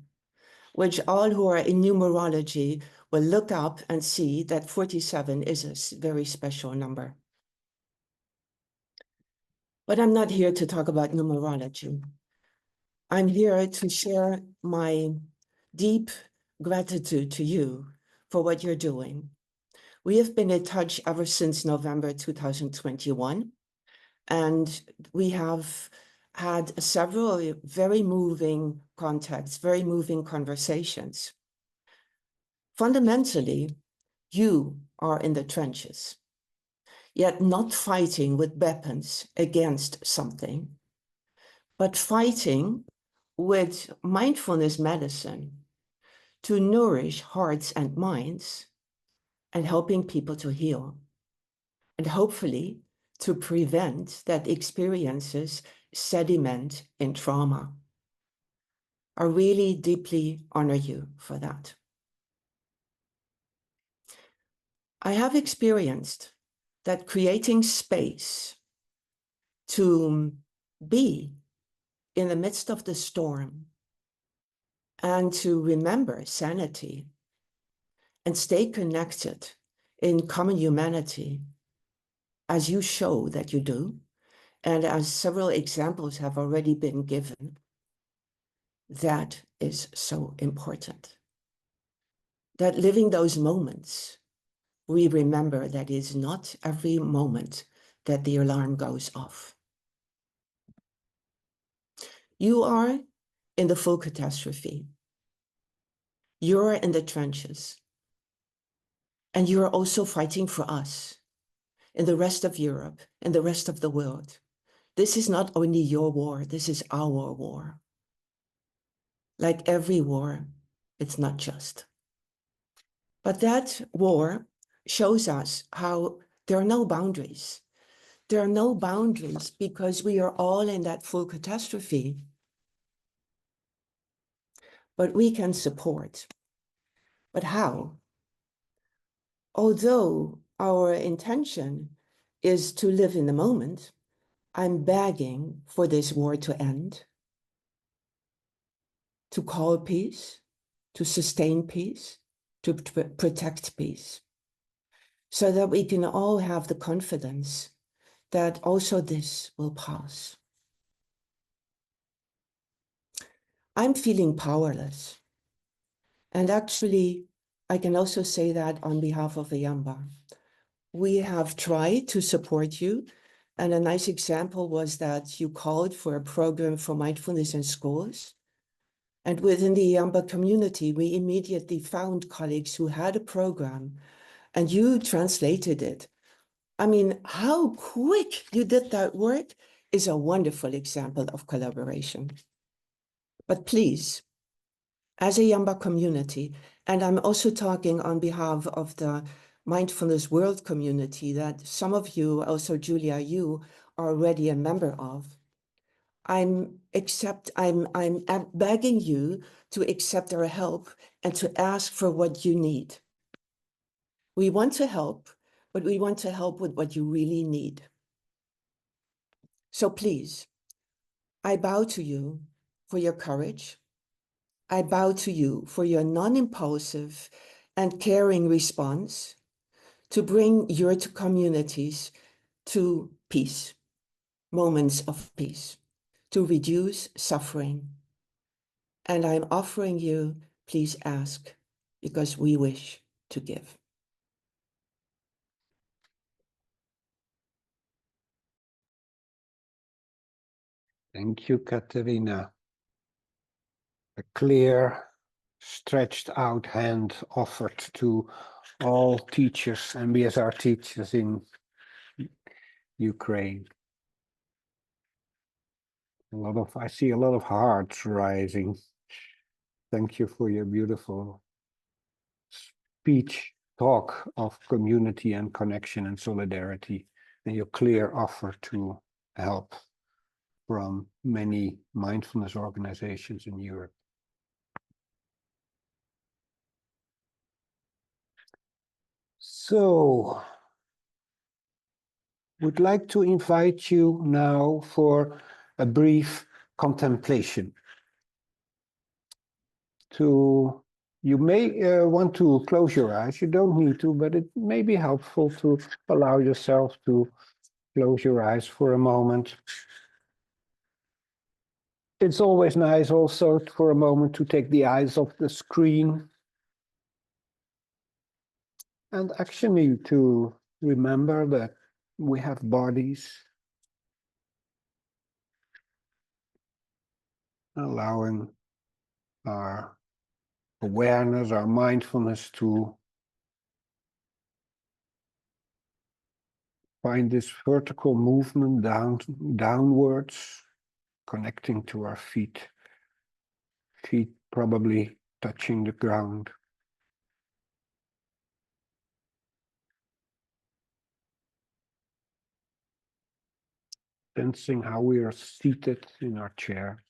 which all who are in numerology will look up and see that 47 is a very special number. But I'm not here to talk about numerology. I'm here to share my deep gratitude to you for what you're doing. We have been in touch ever since November 2021, and we have had several very moving contacts, very moving conversations. Fundamentally, you are in the trenches, yet not fighting with weapons against something, but fighting with mindfulness medicine to nourish hearts and minds and helping people to heal, and hopefully to prevent that experiences sediment in trauma. I really deeply honor you for that. I have experienced that creating space to be in the midst of the storm and to remember sanity and stay connected in common humanity, as you show that you do, and as several examples have already been given, that is so important. That living those moments, we remember that it's not every moment that the alarm goes off. You are in the full catastrophe. You're in the trenches. And you're also fighting for us in the rest of Europe and the rest of the world. This is not only your war, this is our war. Like every war, it's not just. But that war shows us how there are no boundaries. There are no boundaries because we are all in that full catastrophe. But we can support. But how? Although our intention is to live in the moment, I'm begging for this war to end, to call peace, to sustain peace, to protect peace, so that we can all have the confidence that also this will pass. I'm feeling powerless. And actually, I can also say that on behalf of Ayamba. We have tried to support you. And a nice example was that you called for a program for mindfulness in schools. And within the Ayamba community, we immediately found colleagues who had a program, and you translated it. I mean, how quick you did that work is a wonderful example of collaboration. But please, as a Ayamba community, and I'm also talking on behalf of the Mindfulness World community that some of you, also Julia, you are already a member of, I'm begging you to accept our help and to ask for what you need. We want to help, but we want to help with what you really need. So please, I bow to you for your courage. I bow to you for your non-impulsive and caring response to bring your two communities to peace, moments of peace, to reduce suffering. And I'm offering you, please ask, because we wish to give. Thank you, Katerina. A clear, stretched out hand offered to all teachers and BSR teachers in Ukraine. I see a lot of hearts rising. Thank you for your beautiful speech, talk of community and connection and solidarity, and your clear offer to help from many mindfulness organizations in Europe. So, would like to invite you now for a brief contemplation. You may want to close your eyes, you don't need to, but it may be helpful to allow yourself to close your eyes for a moment. It's always nice also for a moment to take the eyes off the screen and actually to remember that we have bodies, allowing our awareness, our mindfulness to find this vertical movement downwards, connecting to our feet probably touching the ground. Sensing how we are seated in our chair.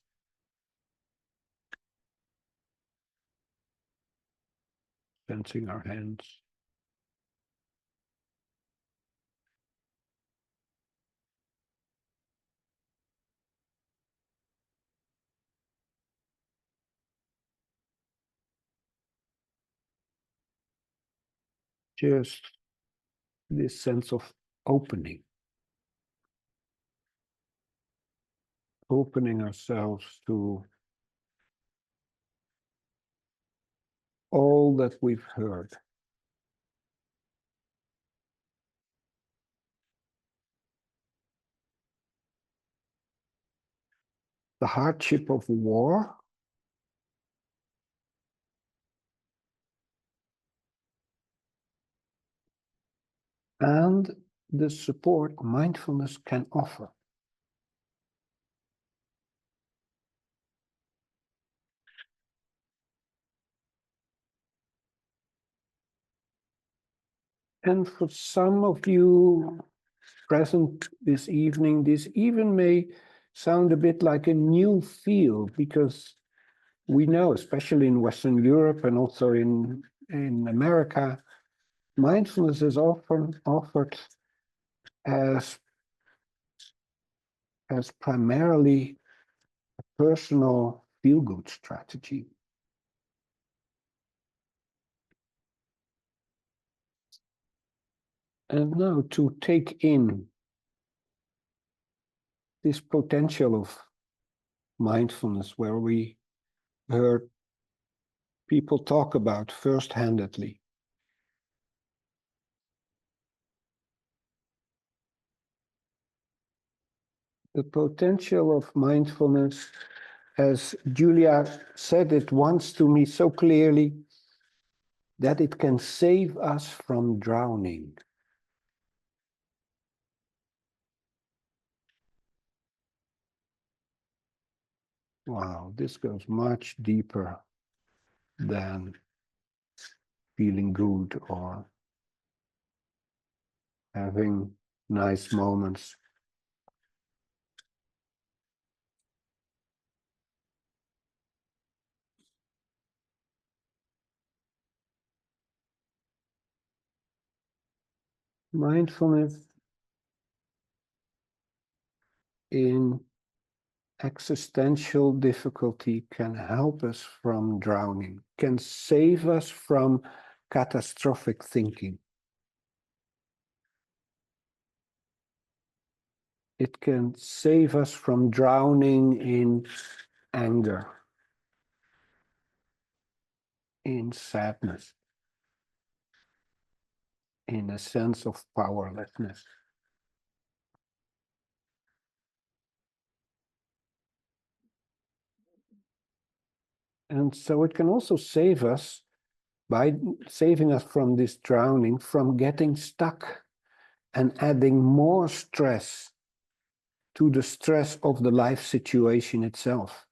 Sensing our hands. just this sense of opening. Opening ourselves to all that we've heard. The hardship of war, and the support mindfulness can offer. And for some of you present this evening, this even may sound a bit like a new field, because we know, especially in Western Europe and also in America, mindfulness is often offered as primarily a personal feel-good strategy. And now to take in this potential of mindfulness, where we heard people talk about first-handedly. The potential of mindfulness, as Julia said it once to me so clearly, that it can save us from drowning. Wow, this goes much deeper than feeling good or having nice moments. Mindfulness in existential difficulty can help us from drowning, can save us from catastrophic thinking. It can save us from drowning in anger, in sadness, in a sense of powerlessness. And so it can also save us, by saving us from this drowning, from getting stuck and adding more stress to the stress of the life situation itself.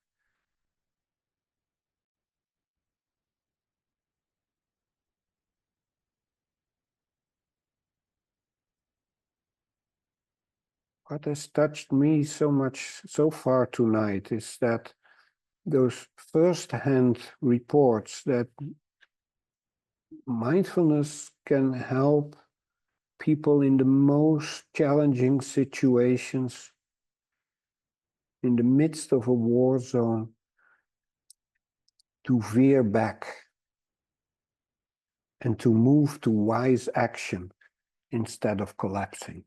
What has touched me so much so far tonight is that those first-hand reports that mindfulness can help people in the most challenging situations, in the midst of a war zone, to veer back and to move to wise action instead of collapsing.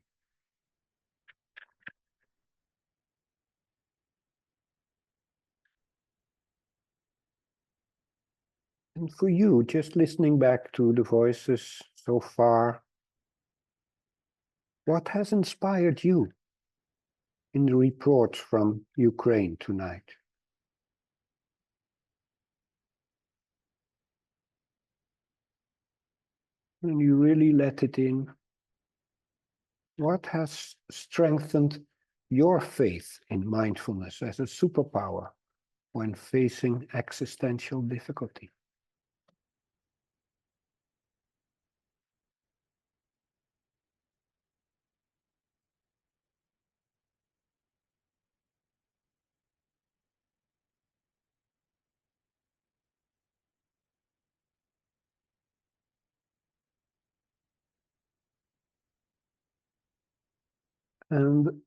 And for you, just listening back to the voices so far, what has inspired you in the reports from Ukraine tonight? When you really let it in, what has strengthened your faith in mindfulness as a superpower when facing existential difficulty? And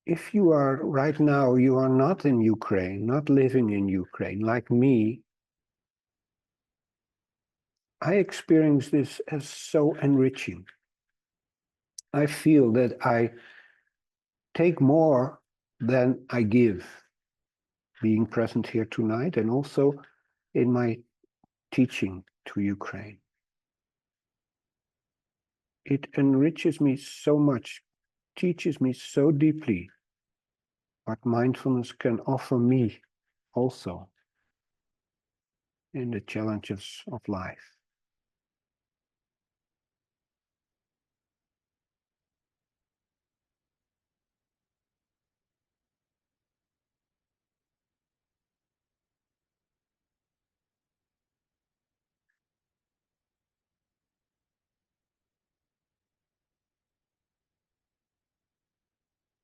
if you are right now, you are not in Ukraine, not living in Ukraine, like me, I experience this as so enriching. I feel that I take more than I give, being present here tonight and also in my teaching to Ukraine. It enriches me so much, teaches me so deeply what mindfulness can offer me also in the challenges of life.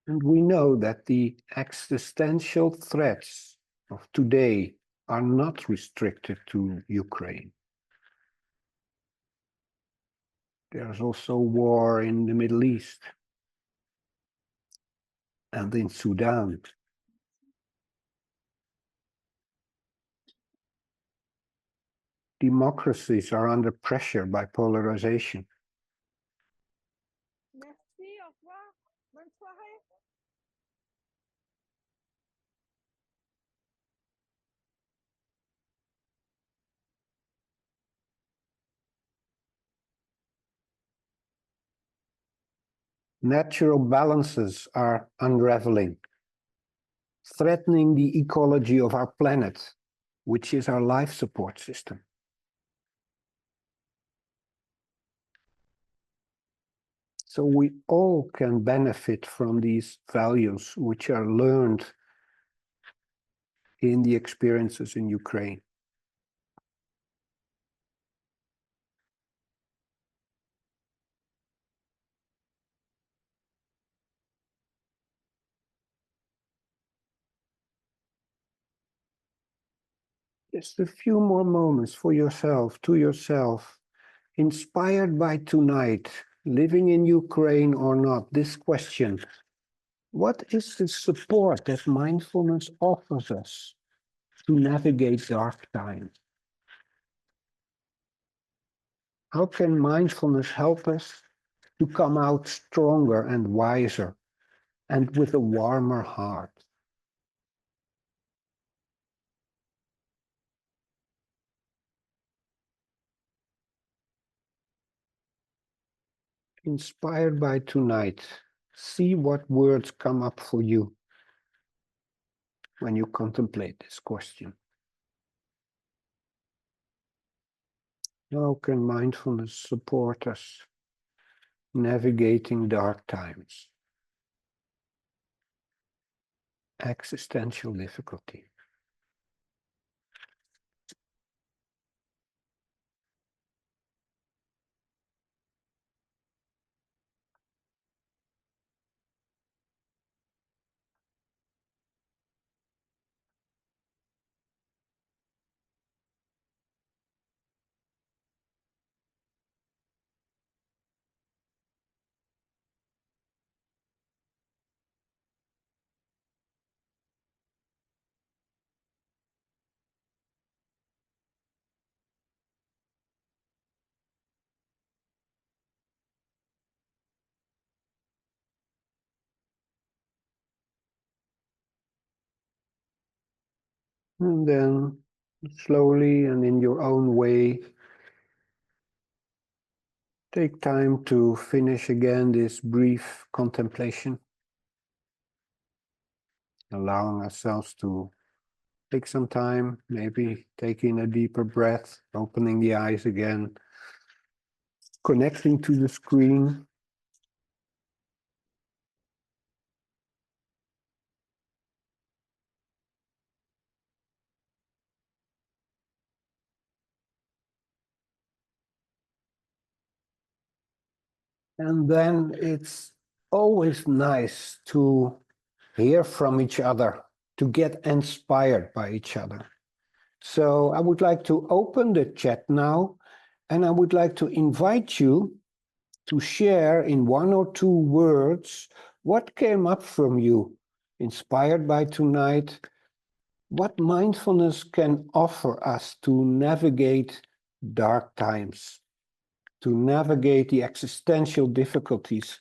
And we know that the existential threats of today are not restricted to Ukraine. There's also war in the Middle East and in Sudan. Democracies are under pressure by polarization. Merci, au revoir. Bonne soirée. Natural balances are unraveling, threatening the ecology of our planet, which is our life support system. So we all can benefit from these values which are learned in the experiences in Ukraine. Just a few more moments for yourself, to yourself, inspired by tonight, living in Ukraine or not, this question: what is the support that mindfulness offers us to navigate dark times? How can mindfulness help us to come out stronger and wiser and with a warmer heart? Inspired by tonight, see what words come up for you when you contemplate this question. How can mindfulness support us navigating dark times, existential difficulty? And then slowly and in your own way, take time to finish again this brief contemplation, allowing ourselves to take some time, maybe taking a deeper breath, opening the eyes again, connecting to the screen. And then it's always nice to hear from each other, to get inspired by each other. So I would like to open the chat now, and I would like to invite you to share in 1 or 2 words what came up from you, inspired by tonight, what mindfulness can offer us to navigate dark times, to navigate the existential difficulties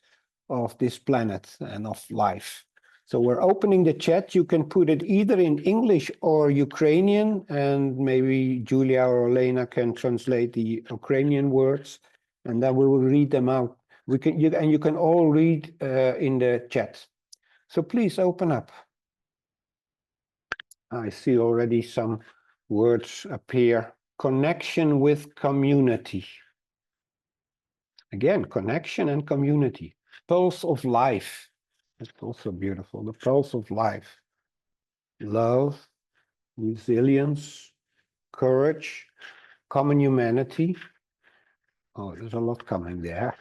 of this planet and of life. So we're opening the chat. You can put it either in English or Ukrainian, and maybe Julia or Elena can translate the Ukrainian words, and then we will read them out. You can all read in the chat. So please open up. I see already some words appear. Connection with community. Again, connection and community. Pulse of life. That's also beautiful. The pulse of life. Love, resilience, courage, common humanity. Oh, there's a lot coming there.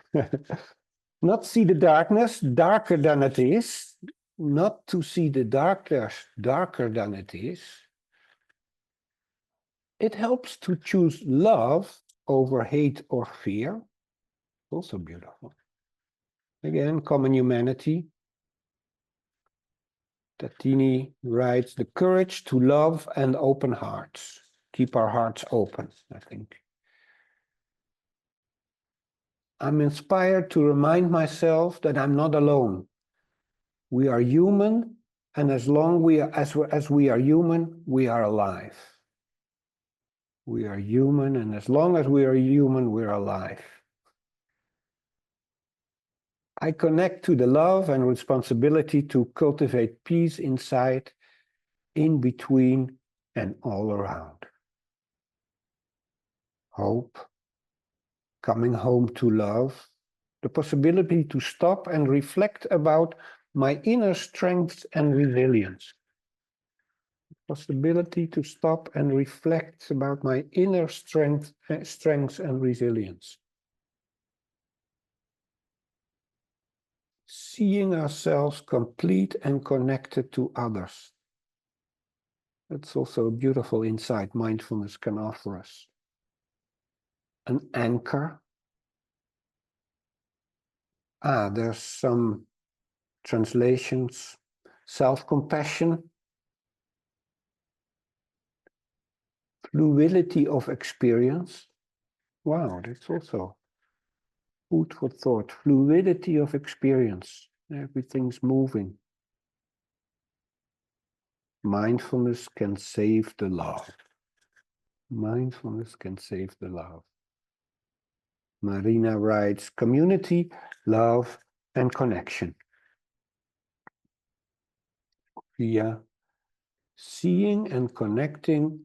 Not see the darkness darker than it is. Not to see the darkness darker than it is. It helps to choose love over hate or fear. Also beautiful. Again, common humanity. Tatini writes, the courage to love and open hearts. Keep our hearts open, I think. I'm inspired to remind myself that I'm not alone. We are human, and as long as we are human, we are alive. We are human, and as long as we are human, we're alive. I connect to the love and responsibility to cultivate peace inside, in between, and all around. Hope, coming home to love, the possibility to stop and reflect about my inner strength and resilience. Possibility to stop and reflect about my inner strength and resilience. Seeing ourselves complete and connected to others. That's also a beautiful insight mindfulness can offer us. An anchor. There's some translations. Self-compassion. Fluidity of experience. Wow, that's also food for thought. Fluidity of experience. Everything's moving. Mindfulness can save the love. Mindfulness can save the love. Marina writes, community, love, and connection. Via seeing and connecting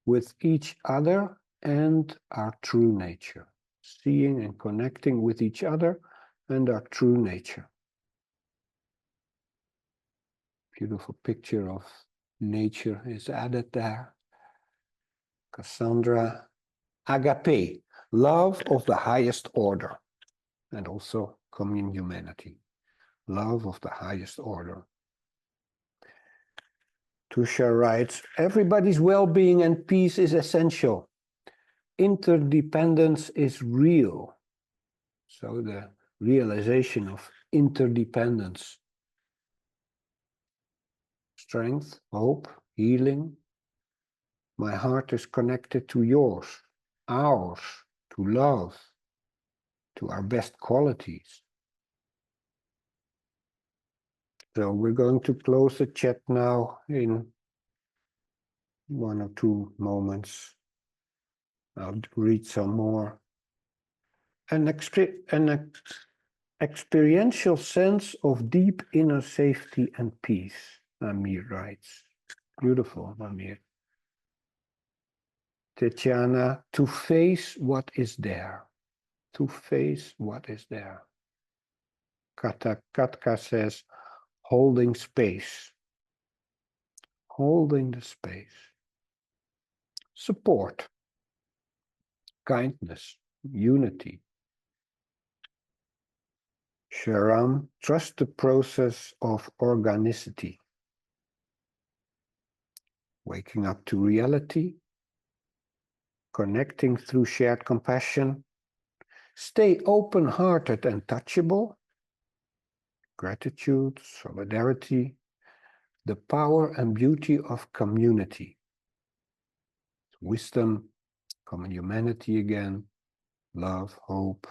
with each other and our true nature. Seeing and connecting with each other and our true nature. Beautiful picture of nature is added there. Cassandra, agape, love of the highest order, and also common humanity. Love of the highest order. Tusha writes, everybody's well-being and peace is essential. Interdependence is real. So the realization of interdependence. Strength, hope, healing. My heart is connected to yours, ours, to love, to our best qualities. So we're going to close the chat now in 1 or 2 moments. I'll read some more. An experiential sense of deep inner safety and peace, Amir writes. Beautiful, Amir. Tatiana, to face what is there. To face what is there. Katka says, holding space. Holding the space. Support. Kindness. Unity. Sharam, trust the process of organicity. Waking up to reality. Connecting through shared compassion. Stay open-hearted and touchable. Gratitude, solidarity. The power and beauty of community. Wisdom, common humanity again, love, hope.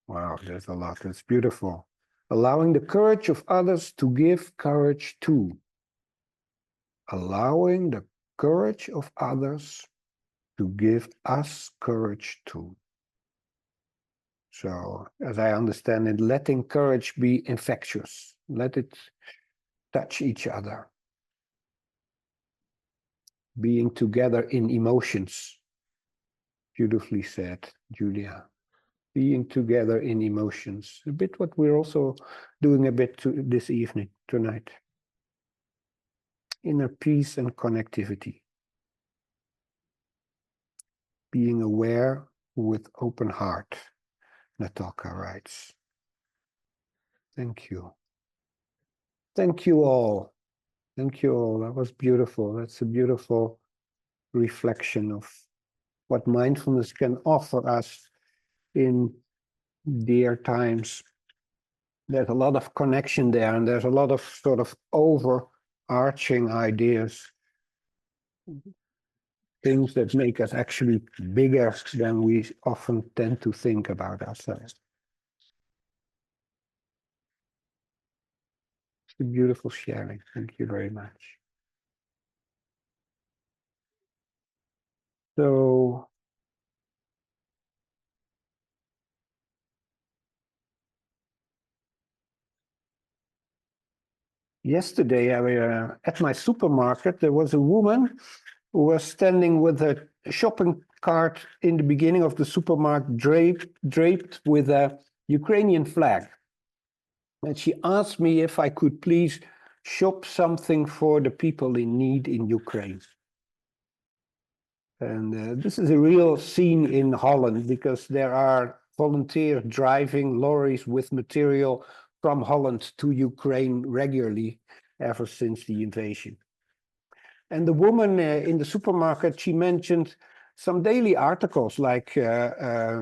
Wow, there's a lot. That's beautiful. Allowing the courage of others to give courage to. Allowing the courage of others to give us courage too. So, as I understand it, letting courage be infectious. Let it touch each other. Being together in emotions. Beautifully said, Julia. Being together in emotions. A bit what we're also doing a bit this evening, tonight. Inner peace and connectivity. Being aware with open heart, Natalka writes. Thank you. Thank you all. Thank you all. That was beautiful. That's a beautiful reflection of what mindfulness can offer us in dear times. There's a lot of connection there, and there's a lot of sort of overarching ideas. Things that make us actually bigger than we often tend to think about ourselves. It's a beautiful sharing. Thank you very much. So, yesterday, at my supermarket, there was a woman who was standing with a shopping cart in the beginning of the supermarket, draped with a Ukrainian flag. And she asked me if I could please shop something for the people in need in Ukraine. And this is a real scene in Holland, because there are volunteers driving lorries with material from Holland to Ukraine regularly ever since the invasion. And the woman in the supermarket, she mentioned some daily articles like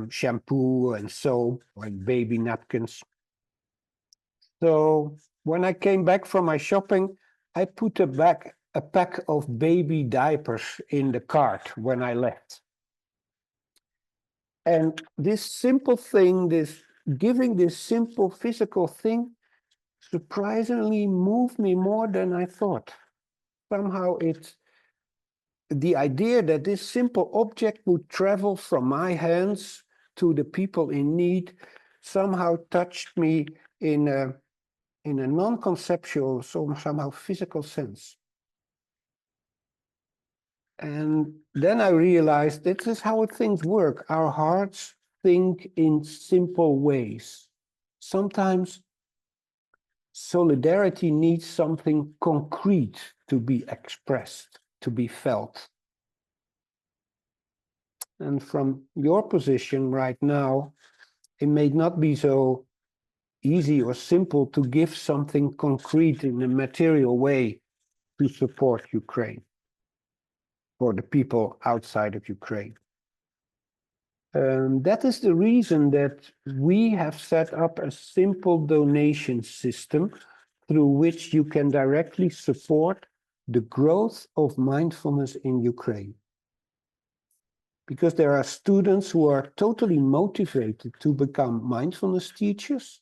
shampoo and soap and baby napkins. So when I came back from my shopping, I put a pack of baby diapers in the cart when I left. And this simple thing, giving this simple physical thing, surprisingly moved me more than I thought. Somehow the idea that this simple object would travel from my hands to the people in need somehow touched me in a non-conceptual, somehow physical sense. And then I realized this is how things work. Our hearts think in simple ways. Sometimes solidarity needs something concrete to be expressed, to be felt. And from your position right now, it may not be so easy or simple to give something concrete in a material way to support Ukraine, for the people outside of Ukraine. That is the reason that we have set up a simple donation system through which you can directly support the growth of mindfulness in Ukraine. Because there are students who are totally motivated to become mindfulness teachers,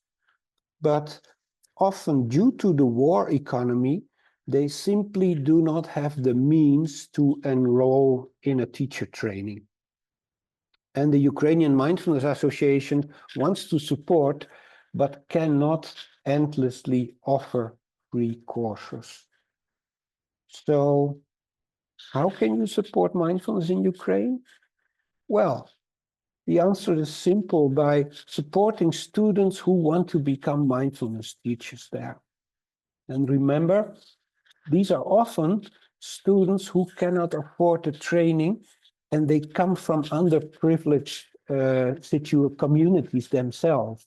but often due to the war economy, they simply do not have the means to enroll in a teacher training. And the Ukrainian Mindfulness Association wants to support, but cannot endlessly offer free courses. So, how can you support mindfulness in Ukraine? Well, the answer is simple: by supporting students who want to become mindfulness teachers there. And remember, these are often students who cannot afford the training, and they come from underprivileged communities themselves.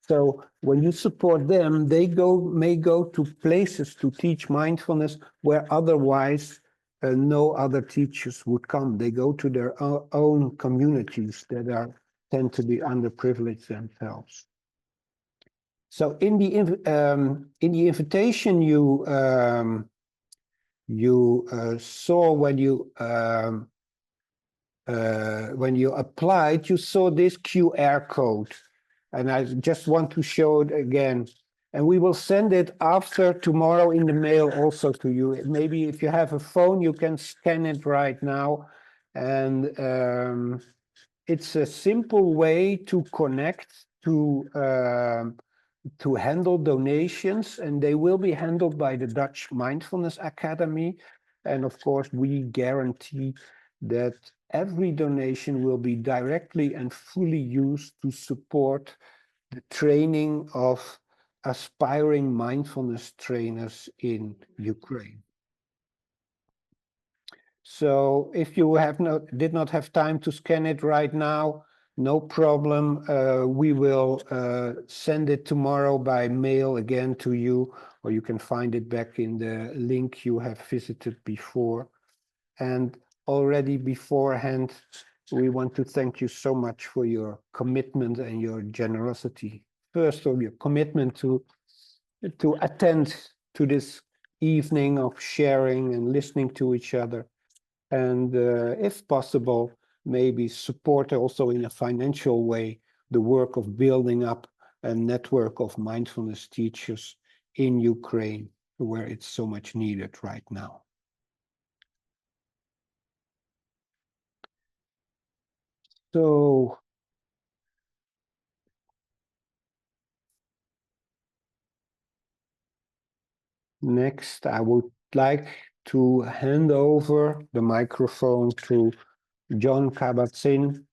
So when you support them, they may go to places to teach mindfulness where otherwise no other teachers would come. They go to their own communities that tend to be underprivileged themselves. So in the invitation you saw when you when you applied, you saw this QR code. And I just want to show it again. And we will send it after tomorrow in the mail also to you. Maybe if you have a phone, you can scan it right now. And it's a simple way to connect to handle donations, and they will be handled by the Dutch Mindfulness Academy. And of course, we guarantee that every donation will be directly and fully used to support the training of aspiring mindfulness trainers in Ukraine. So if you did not have time to scan it right now, no problem. We will send it tomorrow by mail again to you, or you can find it back in the link you have visited before. And already beforehand, we want to thank you so much for your commitment and your generosity. First of your commitment to attend to this evening of sharing and listening to each other. And if possible, maybe support also in a financial way the work of building up a network of mindfulness teachers in Ukraine, where it's so much needed right now. So next, I would like to hand over the microphone to Jon Kabat-Zinn,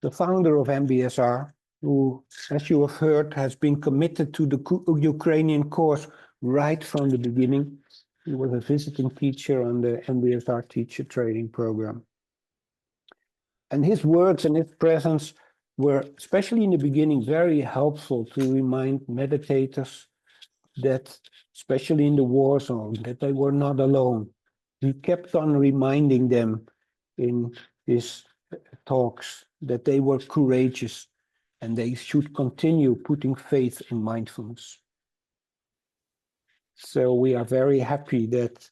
the founder of MBSR, who, as you have heard, has been committed to the Ukrainian cause right from the beginning. He was a visiting teacher on the MBSR teacher training program. And his words and his presence were, especially in the beginning, very helpful to remind meditators that, especially in the war zone, that they were not alone. He kept on reminding them in his talks that they were courageous and they should continue putting faith in mindfulness. So we are very happy that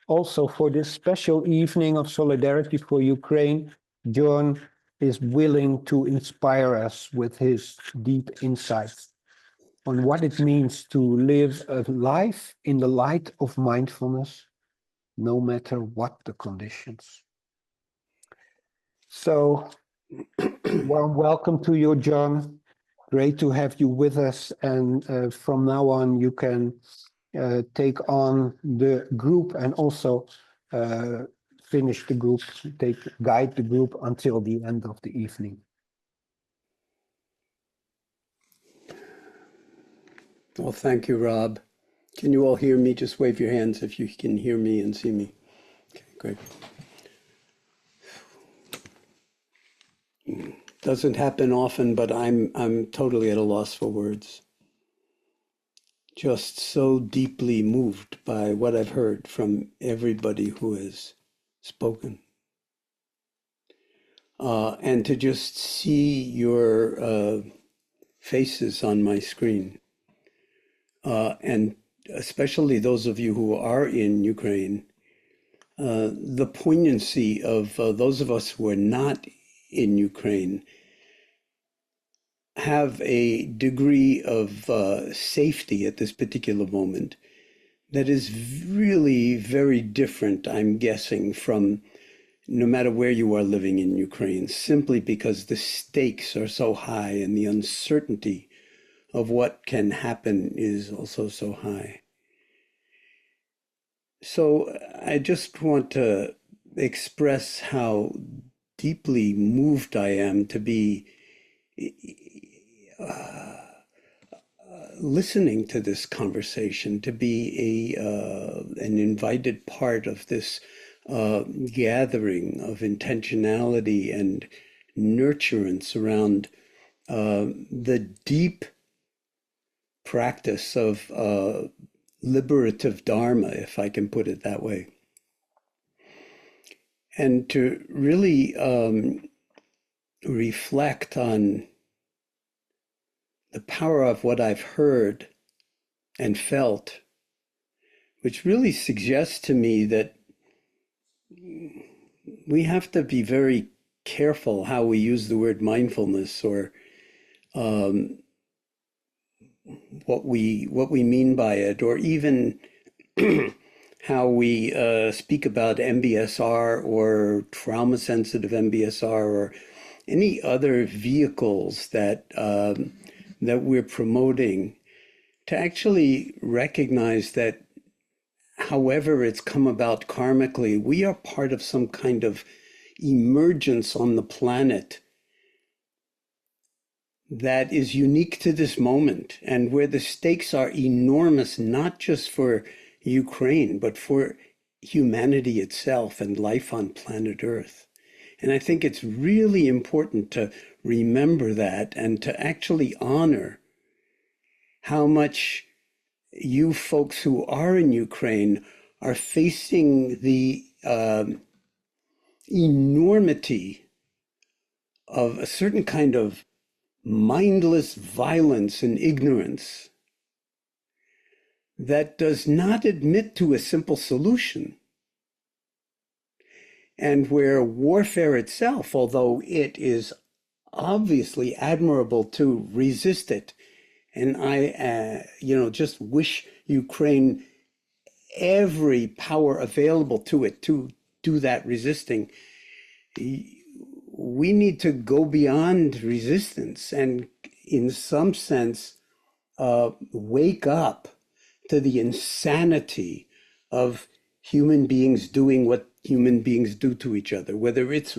also for this special evening of solidarity for Ukraine, Jon is willing to inspire us with his deep insights on what it means to live a life in the light of mindfulness, no matter what the conditions. So, warm welcome to you, Jon. Great to have you with us. And from now on, you can take on the group and also finish the group, guide the group until the end of the evening. Well, thank you, Rob. Can you all hear me? Just wave your hands if you can hear me and see me. Okay, great. Doesn't happen often, but I'm totally at a loss for words. Just so deeply moved by what I've heard from everybody who has spoken. And to just see your faces on my screen. And especially those of you who are in Ukraine, the poignancy of those of us who are not in Ukraine have a degree of safety at this particular moment that is really very different, I'm guessing, from no matter where you are living in Ukraine, simply because the stakes are so high and the uncertainty of what can happen is also so high. So I just want to express how deeply moved I am to be listening to this conversation, to be an invited part of this gathering of intentionality and nurturance around the deep practice of liberative Dharma, if I can put it that way. And to really reflect on the power of what I've heard and felt, which really suggests to me that we have to be very careful how we use the word mindfulness, or what we mean by it, or even how we speak about MBSR or trauma-sensitive MBSR or any other vehicles that that we're promoting, to actually recognize that however it's come about karmically, we are part of some kind of emergence on the planet that is unique to this moment, and where the stakes are enormous, not just for Ukraine, but for humanity itself and life on planet Earth. And I think it's really important to remember that, and to actually honor how much you folks who are in Ukraine are facing the enormity of a certain kind of mindless violence and ignorance that does not admit to a simple solution, and where warfare itself, although it is obviously admirable to resist it, and I just wish Ukraine every power available to it to do that resisting, we need to go beyond resistance and, in some sense, wake up to the insanity of human beings doing what human beings do to each other, whether it's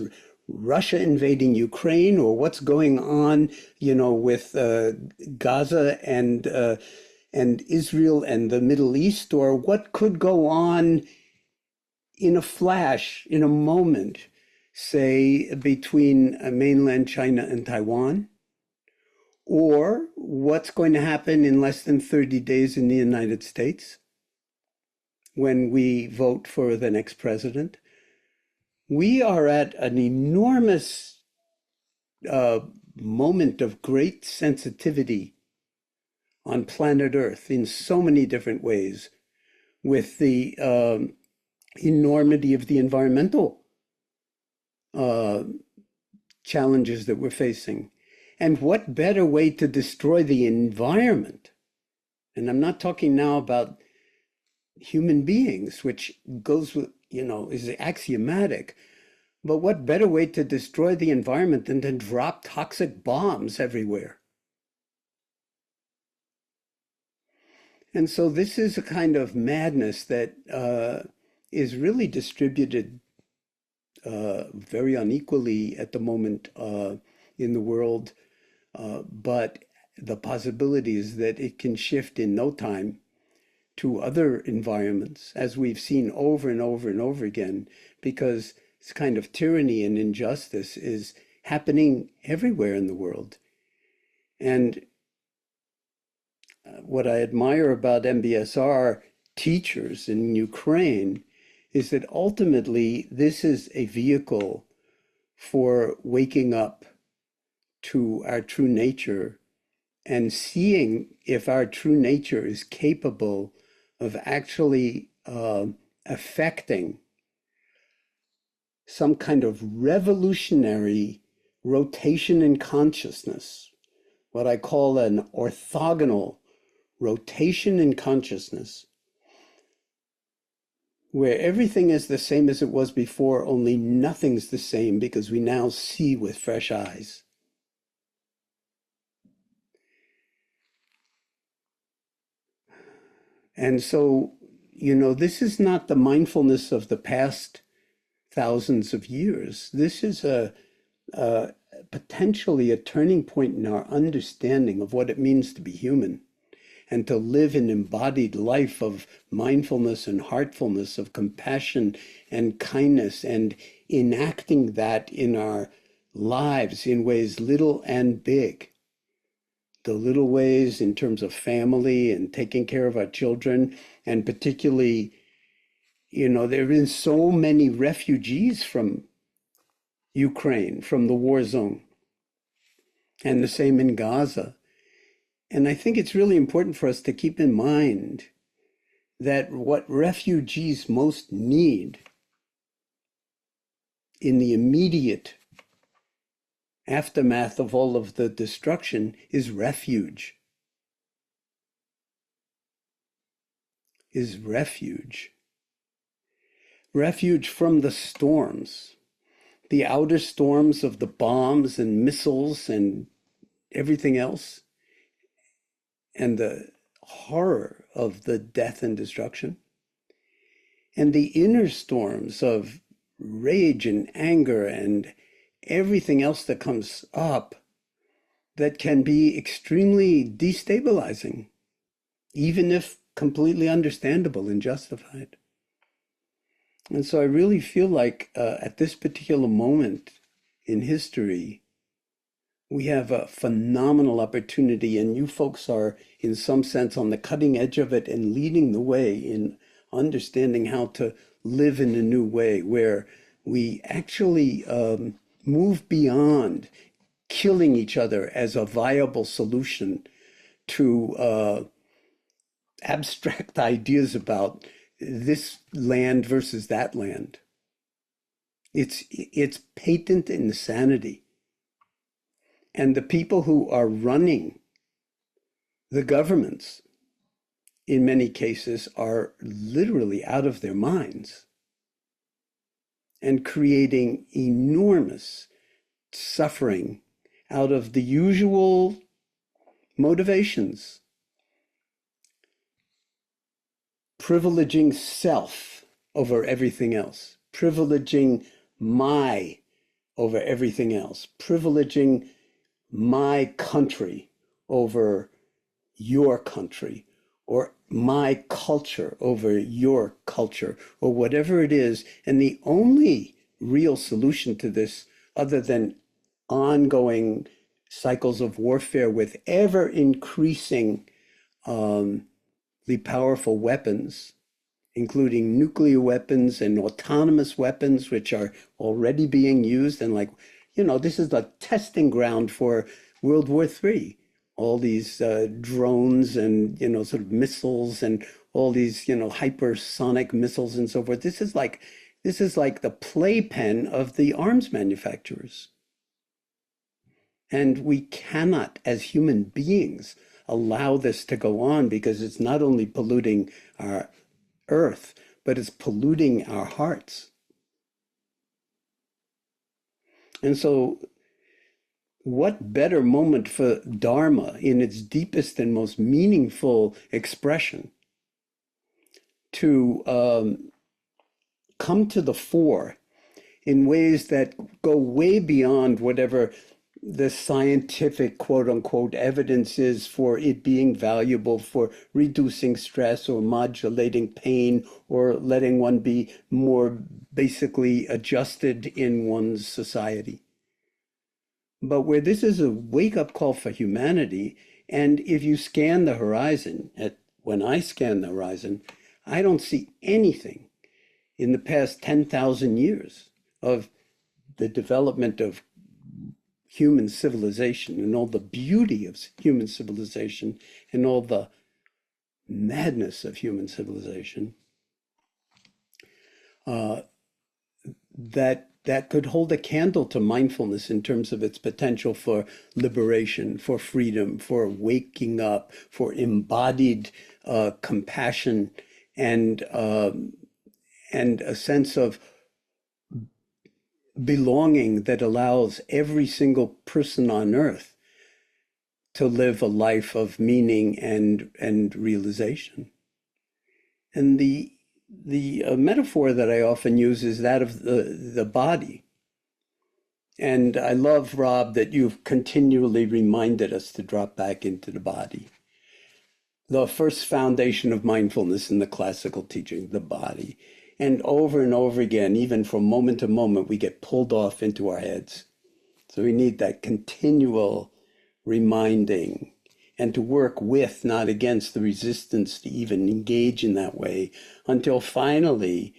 Russia invading Ukraine, or what's going on, with Gaza and Israel and the Middle East, or what could go on in a flash, in a moment, say, between mainland China and Taiwan, or what's going to happen in less than 30 days in the United States when we vote for the next president. We are at an enormous moment of great sensitivity on planet Earth in so many different ways, with the enormity of the environmental challenges that we're facing. And what better way to destroy the environment? And I'm not talking now about human beings, which goes with, is axiomatic. But what better way to destroy the environment than to drop toxic bombs everywhere? And so this is a kind of madness that is really distributed very unequally at the moment in the world, but the possibility is that it can shift in no time to other environments, as we've seen over and over and over again, because this kind of tyranny and injustice is happening everywhere in the world. And what I admire about MBSR teachers in Ukraine is that ultimately this is a vehicle for waking up to our true nature and seeing if our true nature is capable of actually affecting some kind of revolutionary rotation in consciousness, what I call an orthogonal rotation in consciousness, where everything is the same as it was before, only nothing's the same because we now see with fresh eyes. And so, this is not the mindfulness of the past thousands of years. This is potentially a turning point in our understanding of what it means to be human, and to live an embodied life of mindfulness and heartfulness, of compassion and kindness, and enacting that in our lives in ways little and big. The little ways in terms of family and taking care of our children, and particularly, there have been so many refugees from Ukraine, from the war zone, and the same in Gaza. And I think it's really important for us to keep in mind that what refugees most need in the immediate aftermath of all of the destruction is refuge. Refuge from the storms, the outer storms of the bombs and missiles and everything else, and the horror of the death and destruction, and the inner storms of rage and anger and everything else that comes up that can be extremely destabilizing, even if completely understandable and justified. And so I really feel like at this particular moment in history, we have a phenomenal opportunity, and you folks are, in some sense, on the cutting edge of it and leading the way in understanding how to live in a new way where we actually move beyond killing each other as a viable solution to abstract ideas about this land versus that land. It's patent insanity. And the people who are running the governments, in many cases, are literally out of their minds and creating enormous suffering out of the usual motivations. Privileging self over everything else, privileging my over everything else, privileging my country over your country, or my culture over your culture, or whatever it is. And the only real solution to this, other than ongoing cycles of warfare with ever increasing powerful weapons, including nuclear weapons and autonomous weapons, which are already being used. And this is the testing ground for World War III. All these drones and, sort of missiles and all these, hypersonic missiles and so forth. This is like the playpen of the arms manufacturers. And we cannot, as human beings, allow this to go on, because it's not only polluting our earth, but it's polluting our hearts. And so what better moment for Dharma in its deepest and most meaningful expression to come to the fore in ways that go way beyond whatever the scientific quote unquote evidence is for it being valuable for reducing stress or modulating pain or letting one be more basically adjusted in one's society. But where this is a wake-up call for humanity, and if you scan the horizon, when I scan the horizon, I don't see anything in the past 10,000 years of the development of human civilization and all the beauty of human civilization and all the madness of human civilization that could hold a candle to mindfulness in terms of its potential for liberation, for freedom, for waking up, for embodied compassion and a sense of belonging that allows every single person on earth to live a life of meaning and realization. And the metaphor that I often use is that of the body. And I love, Rob, that you've continually reminded us to drop back into the body. The first foundation of mindfulness in the classical teaching, the body. And over again, even from moment to moment, we get pulled off into our heads. So we need that continual reminding and to work with, not against, the resistance to even engage in that way until finally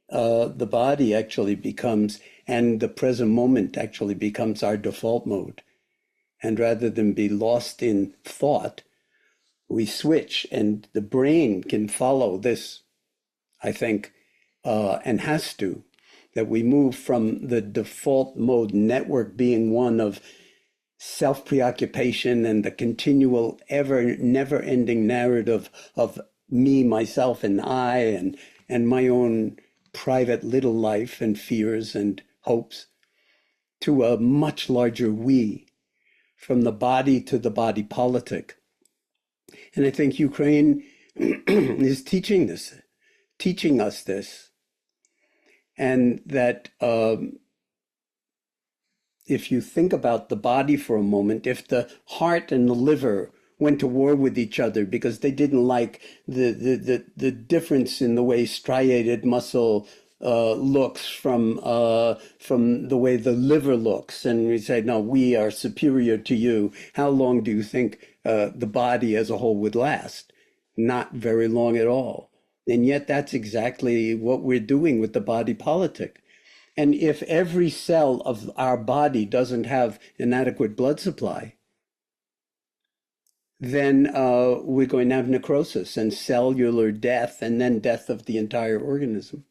the body actually becomes, and the present moment actually becomes our default mode. And rather than be lost in thought, we switch, and the brain can follow this, I think, and has to, that we move from the default mode network being one of self-preoccupation and the continual never-ending narrative of me, myself, and I, and my own private little life and fears and hopes, to a much larger we, from the body to the body politic. And I think Ukraine is teaching us this, and that if you think about the body for a moment, if the heart and the liver went to war with each other because they didn't like the difference in the way striated muscle looks from the way the liver looks, and we say, no, we are superior to you, how long do you think the body as a whole would last? Not very long at all. And yet that's exactly what we're doing with the body politic. And if every cell of our body doesn't have an adequate blood supply, then we're going to have necrosis and cellular death, and then death of the entire organism.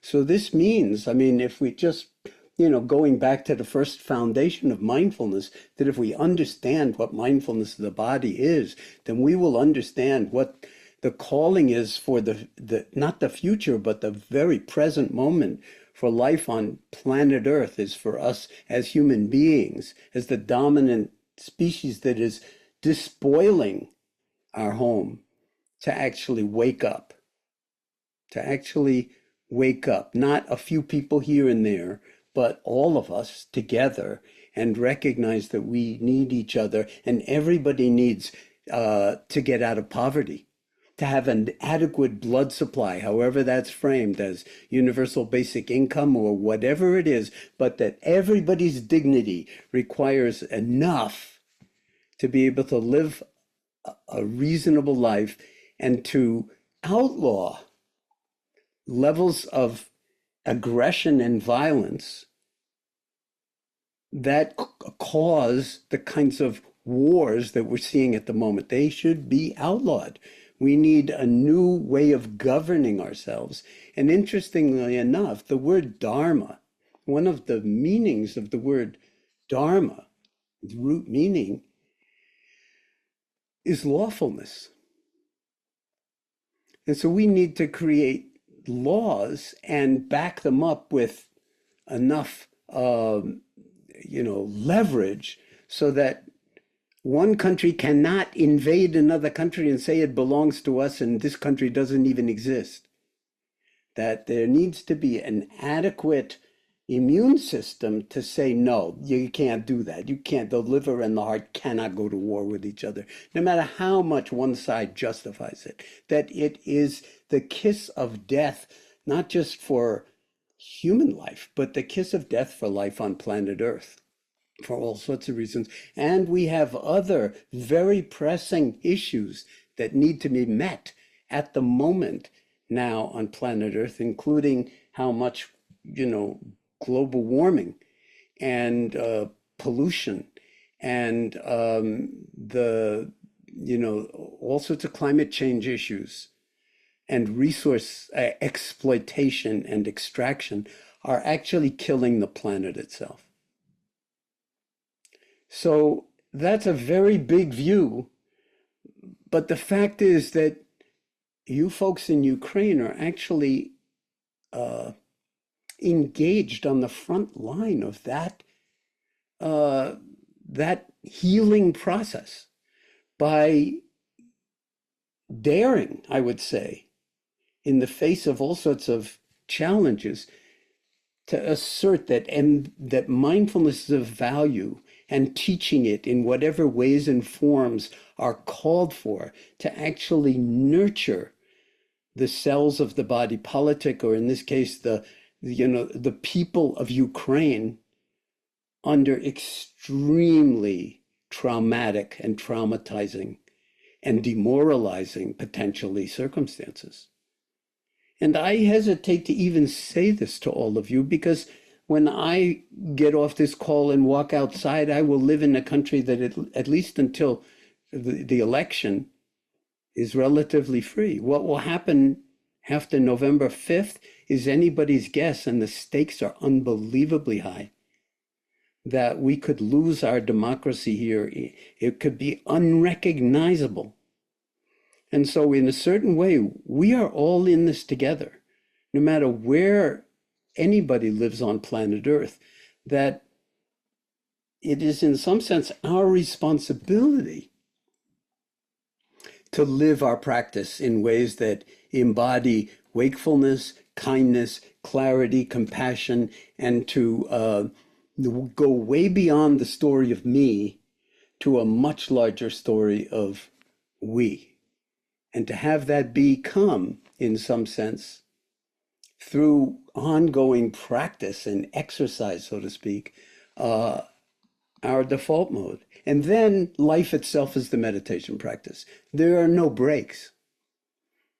So this means, I mean, if we just, going back to the first foundation of mindfulness, that if we understand what mindfulness of the body is, then we will understand what the calling is for the not the future, but the very present moment for life on planet Earth, is for us as human beings, as the dominant species that is despoiling our home, to actually wake up, not a few people here and there, but all of us together, and recognize that we need each other, and everybody needs to get out of poverty, to have an adequate blood supply, however that's framed, as universal basic income or whatever it is, but that everybody's dignity requires enough to be able to live a reasonable life, and to outlaw levels of aggression and violence that cause the kinds of wars that we're seeing at the moment. They should be outlawed. We need a new way of governing ourselves. And interestingly enough, the word dharma, one of the meanings of the word dharma, the root meaning, is lawfulness. And so we need to create laws and back them up with enough leverage, so that one country cannot invade another country and say it belongs to us and this country doesn't even exist. That there needs to be an adequate immune system to say, no, you can't do that. You can't, the liver and the heart cannot go to war with each other, no matter how much one side justifies it. That it is the kiss of death, not just for human life, but the kiss of death for life on planet Earth, for all sorts of reasons. And we have other very pressing issues that need to be met at the moment now on planet Earth, including how much, global warming and pollution and all sorts of climate change issues and resource exploitation and extraction are actually killing the planet itself. So that's a very big view, but the fact is that you folks in Ukraine are actually engaged on the front line of that healing process by daring, I would say, in the face of all sorts of challenges, to assert that mindfulness is of value, and teaching it in whatever ways and forms are called for to actually nurture the cells of the body politic, or in this case, the people of Ukraine, under extremely traumatic and traumatizing and demoralizing, potentially, circumstances. And I hesitate to even say this to all of you, because when I get off this call and walk outside, I will live in a country that at least until the election is relatively free. What will happen after November 5th is anybody's guess, and the stakes are unbelievably high. That we could lose our democracy here. It could be unrecognizable. And so in a certain way, we are all in this together, no matter where anybody lives on planet Earth, that it is in some sense our responsibility to live our practice in ways that embody wakefulness, kindness, clarity, compassion, and to go way beyond the story of me to a much larger story of we. And to have that become, in some sense, through ongoing practice and exercise, so to speak, our default mode. And then life itself is the meditation practice. There are no breaks.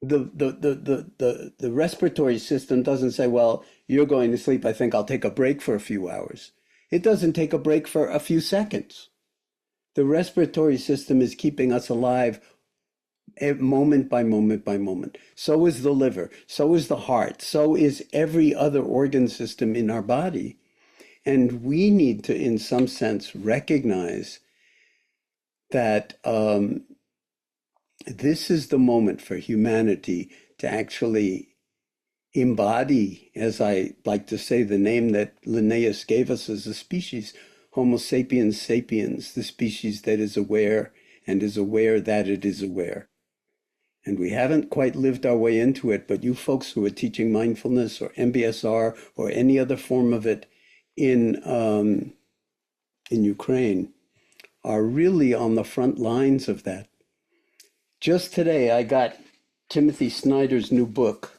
The respiratory system doesn't say, well, you're going to sleep, I think I'll take a break for a few hours. It doesn't take a break for a few seconds. The respiratory system is keeping us alive moment by moment by moment. So is the liver, so is the heart, so is every other organ system in our body. And we need to, in some sense, recognize that this is the moment for humanity to actually embody, as I like to say, the name that Linnaeus gave us as a species, Homo sapiens sapiens, the species that is aware and is aware that it is aware. And we haven't quite lived our way into it, but you folks who are teaching mindfulness or MBSR or any other form of it in Ukraine are really on the front lines of that. Just today, I got Timothy Snyder's new book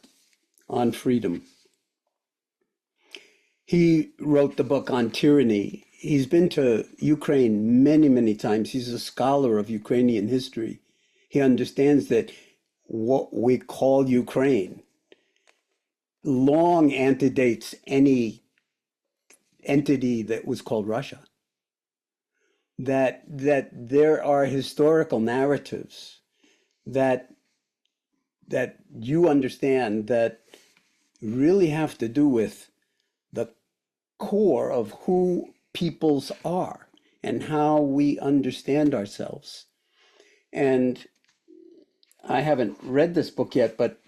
on freedom. He wrote the book on tyranny. He's been to Ukraine many, many times. He's a scholar of Ukrainian history. He understands that what we call Ukraine long antedates any entity that was called Russia. That there are historical narratives that you understand that really have to do with the core of who peoples are and how we understand ourselves. And I haven't read this book yet, but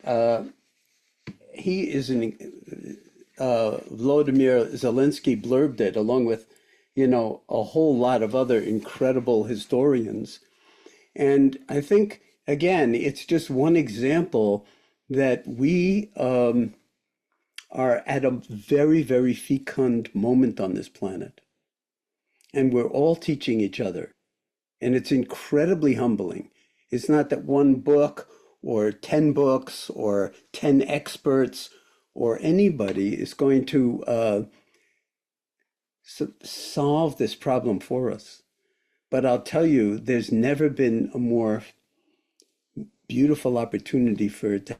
he is Vladimir Zelensky blurbed it along with, a whole lot of other incredible historians. And I think, again, it's just one example that we are at a very, very fecund moment on this planet. And we're all teaching each other. And it's incredibly humbling. It's not that one book or 10 books or 10 experts or anybody is going to solve this problem for us. But I'll tell you, there's never been a more beautiful opportunity for it to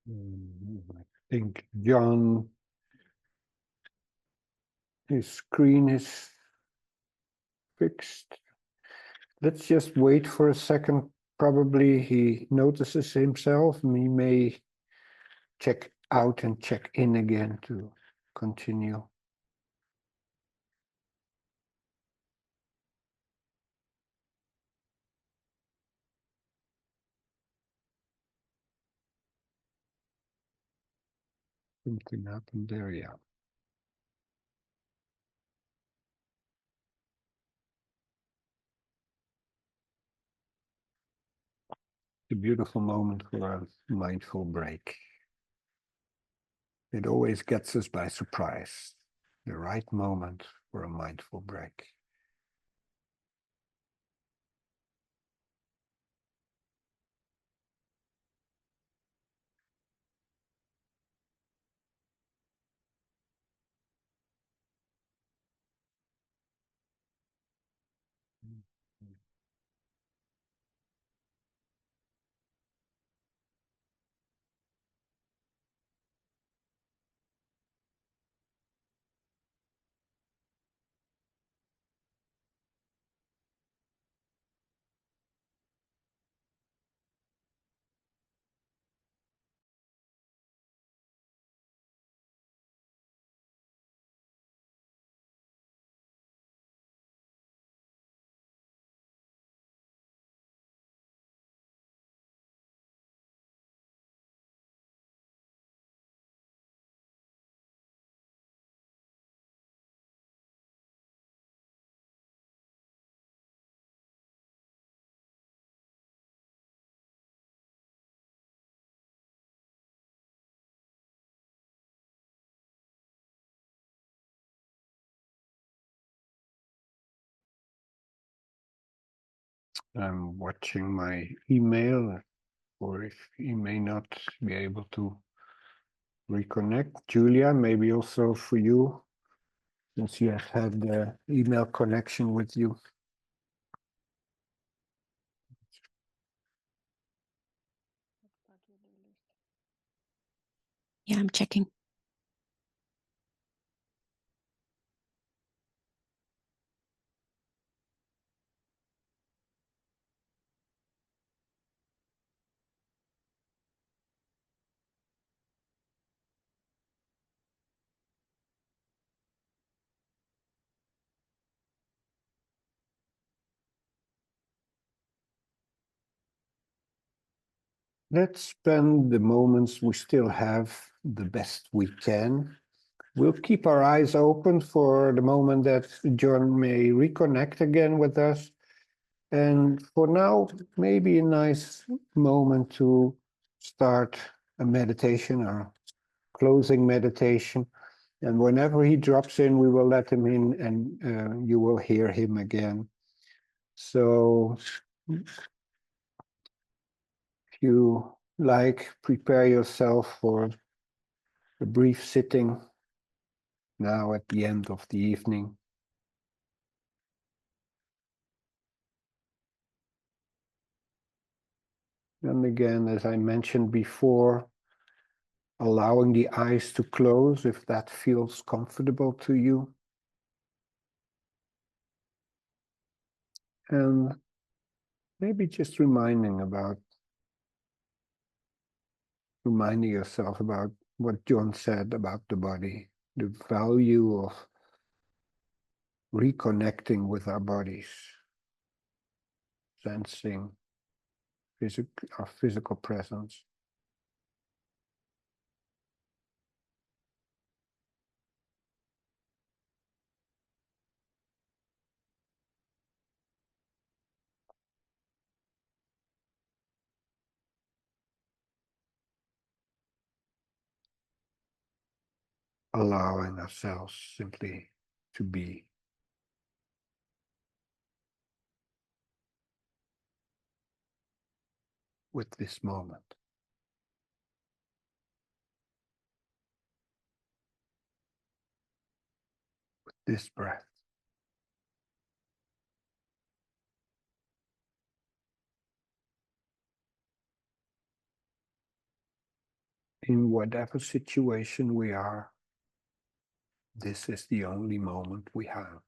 I think Jon, his screen is fixed. Let's just wait for a second. Probably he notices himself and he may check out and check in again to continue. Something happened there, yeah. It's a beautiful moment for a mindful break. It always gets us by surprise. The right moment for a mindful break. I'm watching my email, or if he may not be able to reconnect. Julia, maybe also for you, since you have had the email connection with you. Yeah, I'm checking. Let's spend the moments we still have the best we can. We'll keep our eyes open for the moment that Jon may reconnect again with us. And for now, maybe a nice moment to start a meditation or closing meditation. And whenever he drops in, we will let him in and you will hear him again. So if you like, prepare yourself for a brief sitting now at the end of the evening. And again, as I mentioned before, allowing the eyes to close if that feels comfortable to you. And maybe just reminding yourself about what Jon said about the body, the value of reconnecting with our bodies, sensing our physical presence. Allowing ourselves simply to be. With this moment. With this breath. In whatever situation we are, this is the only moment we have.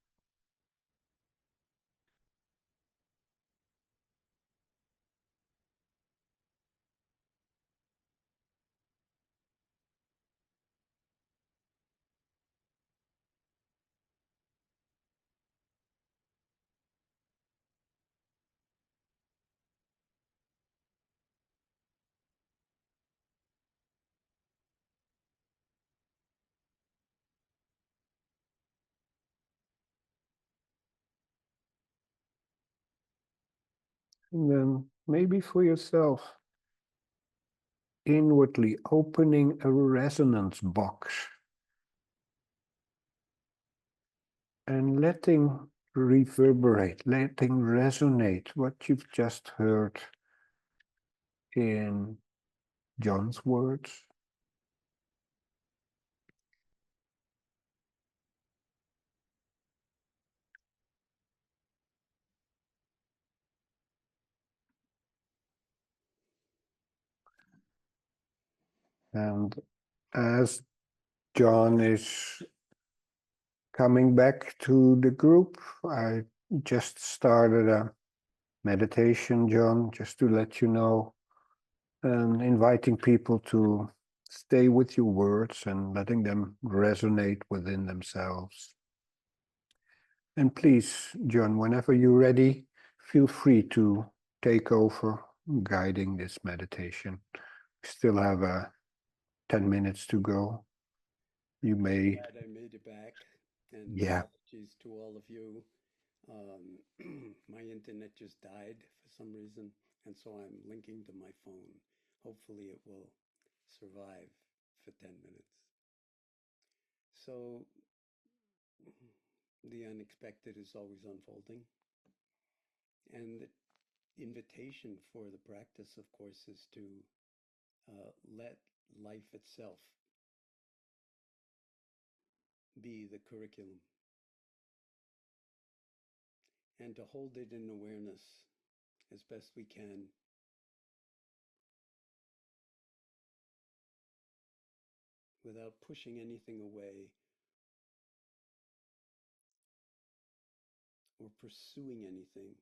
And then maybe for yourself, inwardly opening a resonance box and letting reverberate, letting resonate what you've just heard in Jon's words. And as Jon is coming back to the group, I just started a meditation, Jon, just to let you know, and inviting people to stay with your words and letting them resonate within themselves. And please, Jon, whenever you're ready, feel free to take over guiding this meditation. We still have 10 minutes to go. You may. Glad I made it back. And Yeah. apologies to all of you. My internet just died for some reason, and so I'm linking to my phone. Hopefully it will survive for 10 minutes. So the unexpected is always unfolding. And invitation for the practice, of course, is to let life itself be the curriculum and to hold it in awareness as best we can. Without pushing anything away or pursuing anything,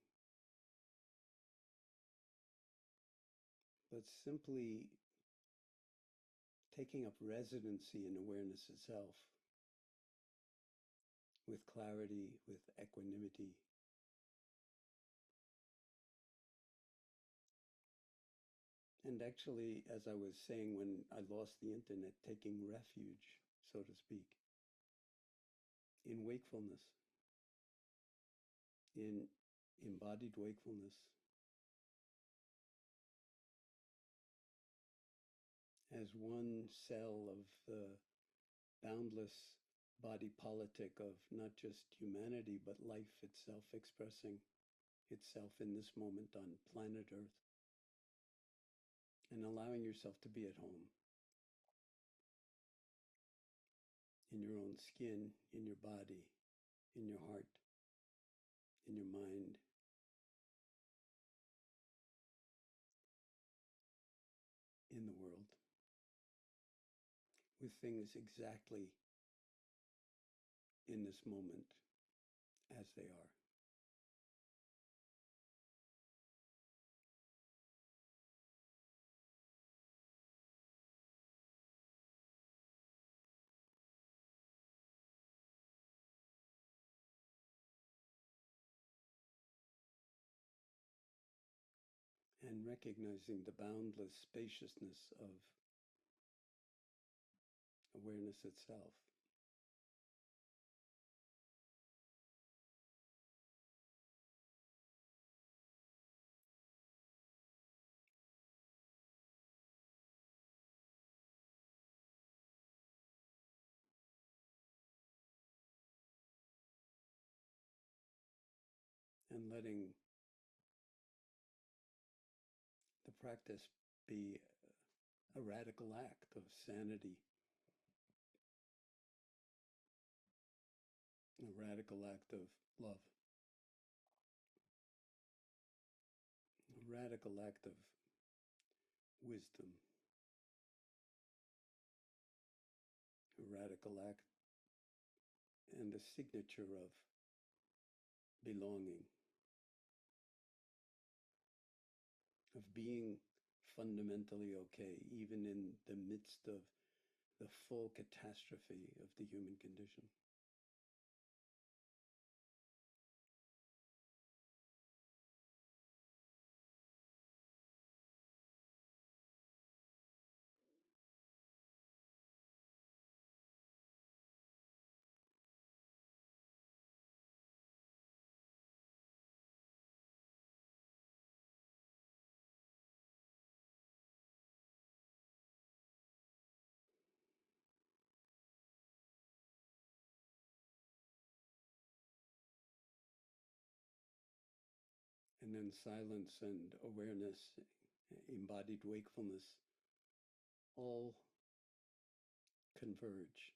but simply taking up residency in awareness itself with clarity, with equanimity. And actually, as I was saying when I lost the internet, taking refuge, so to speak, in wakefulness, in embodied wakefulness, as one cell of the boundless body politic of not just humanity, but life itself expressing itself in this moment on planet Earth, and allowing yourself to be at home in your own skin, in your body, in your heart, in your mind, in the world, with things exactly in this moment as they are. And recognizing the boundless spaciousness of awareness itself. And letting the practice be a radical act of sanity, a radical act of love, a radical act of wisdom, a radical act and a signature of belonging, of being fundamentally okay, even in the midst of the full catastrophe of the human condition. And then silence and awareness, embodied wakefulness, all converge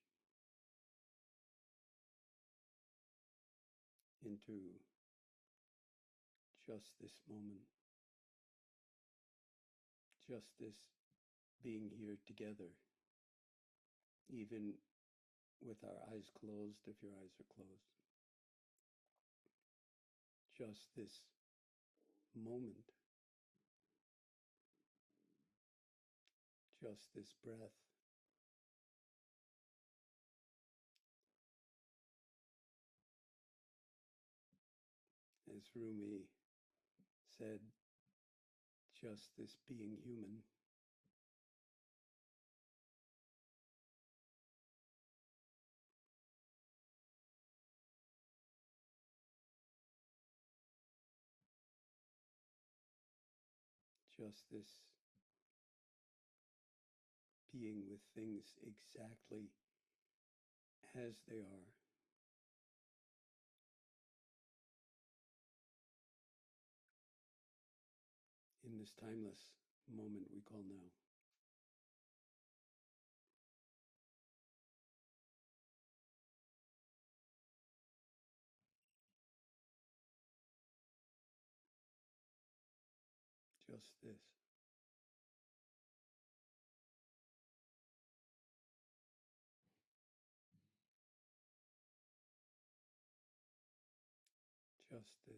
into just this moment, just this being here together, even with our eyes closed, if your eyes are closed. Just this moment, just this breath. As Rumi said, just this being human. Just this being with things exactly as they are. this timeless moment we call now. Just this. Just this.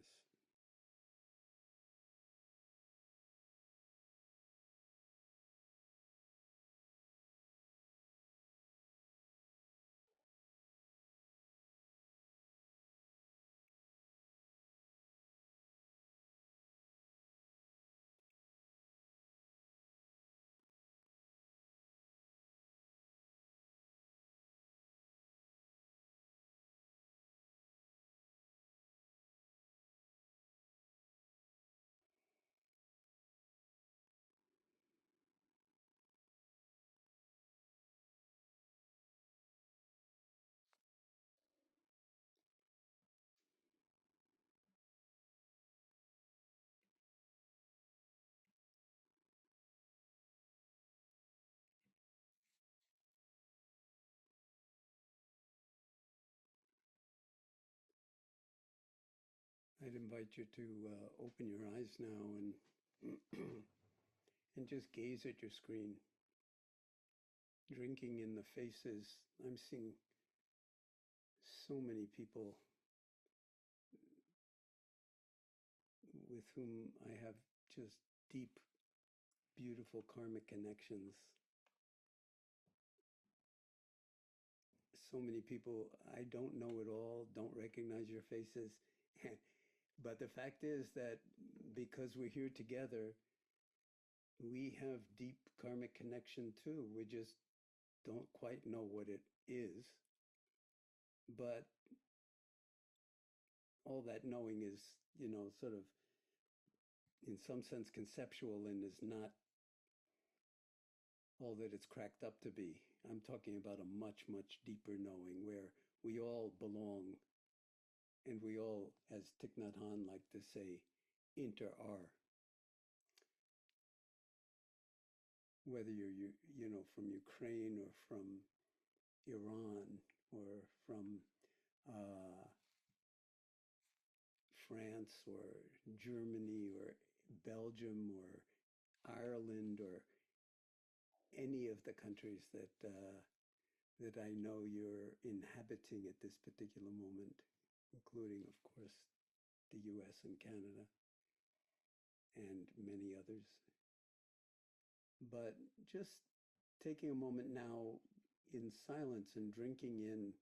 I'd invite you to open your eyes now and and just gaze at your screen, drinking in the faces. I'm seeing so many people with whom I have just deep, beautiful karmic connections. So many people I don't know at all, don't recognize your faces. But the fact is that because we're here together, we have deep karmic connection too. We just don't quite know what it is. But all that knowing is, sort of in some sense conceptual and is not all that it's cracked up to be. I'm talking about a much, much deeper knowing where we all belong and we all, as Thich Nhat Hanh liked to say, inter-are. Whether you're from Ukraine or from Iran or from France or Germany or Belgium or Ireland or any of the countries that I know you're inhabiting at this particular moment, including, of course, the US and Canada and many others. But just taking a moment now in silence and drinking in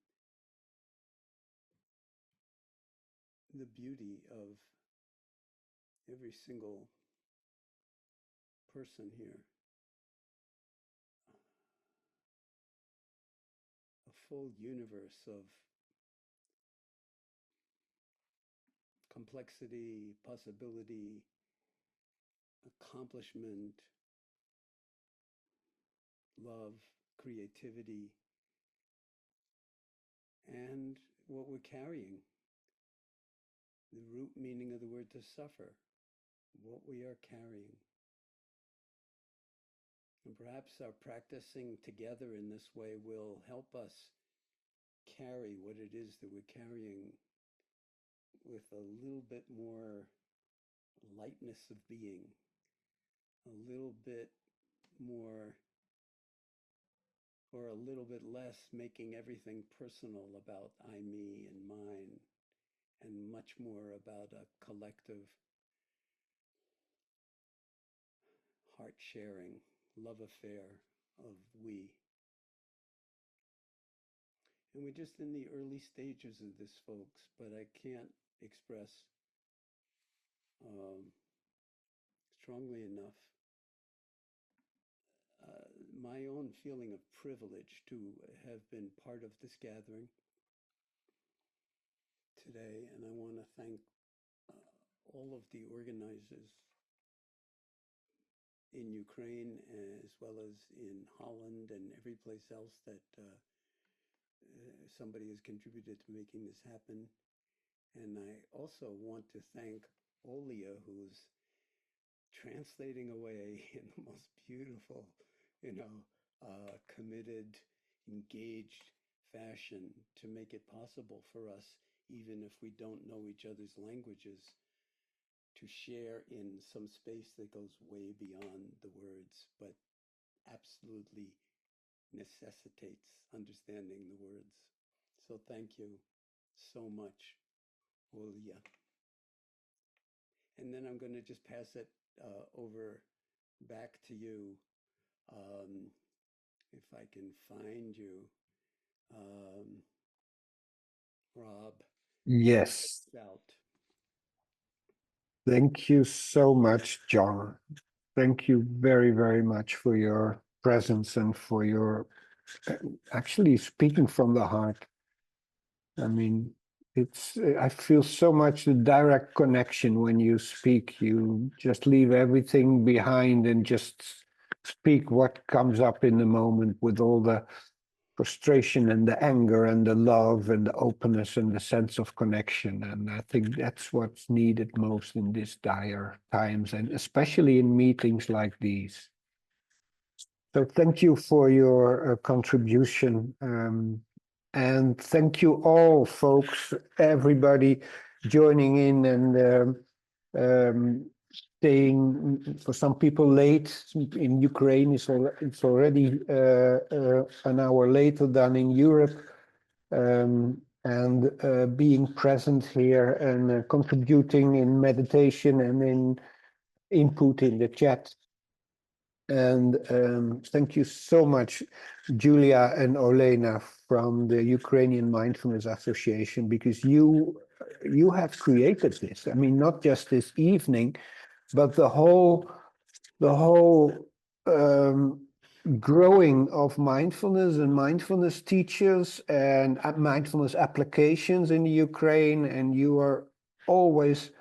the beauty of every single person here. A full universe of complexity, possibility, accomplishment, love, creativity, and what we're carrying. The root meaning of the word to suffer, what we are carrying. And perhaps our practicing together in this way will help us carry what it is that we're carrying with a little bit more lightness of being, a little bit more or a little bit less making everything personal about I, me, and mine, and much more about a collective heart sharing, love affair of we. And we're just in the early stages of this, folks, but I can't express strongly enough my own feeling of privilege to have been part of this gathering today. And I want to thank all of the organizers in Ukraine as well as in Holland and every place else that somebody has contributed to making this happen. And I also want to thank Olia, who's translating away in the most beautiful, committed, engaged fashion to make it possible for us, even if we don't know each other's languages, to share in some space that goes way beyond the words, but absolutely necessitates understanding the words. So thank you so much, Julia. And then I'm going to just pass it over back to you. If I can find you, Rob. Yes. Out. Thank you so much, Jon. Thank you very, very much for your presence and for your actually speaking from the heart. I mean, I feel so much the direct connection when you speak. You just leave everything behind and just speak what comes up in the moment with all the frustration and the anger and the love and the openness and the sense of connection. And I think that's what's needed most in these dire times, and especially in meetings like these. So thank you for your contribution. And thank you all, folks, everybody joining in and staying, for some people late. In Ukraine, it's already an hour later than in Europe. And being present here and contributing in meditation and in input in the chat. And thank you so much, Julia and Olena from the Ukrainian Mindfulness Association, because you have created this. I mean, not just this evening, but the whole growing of mindfulness and mindfulness teachers and mindfulness applications in the Ukraine. And you are always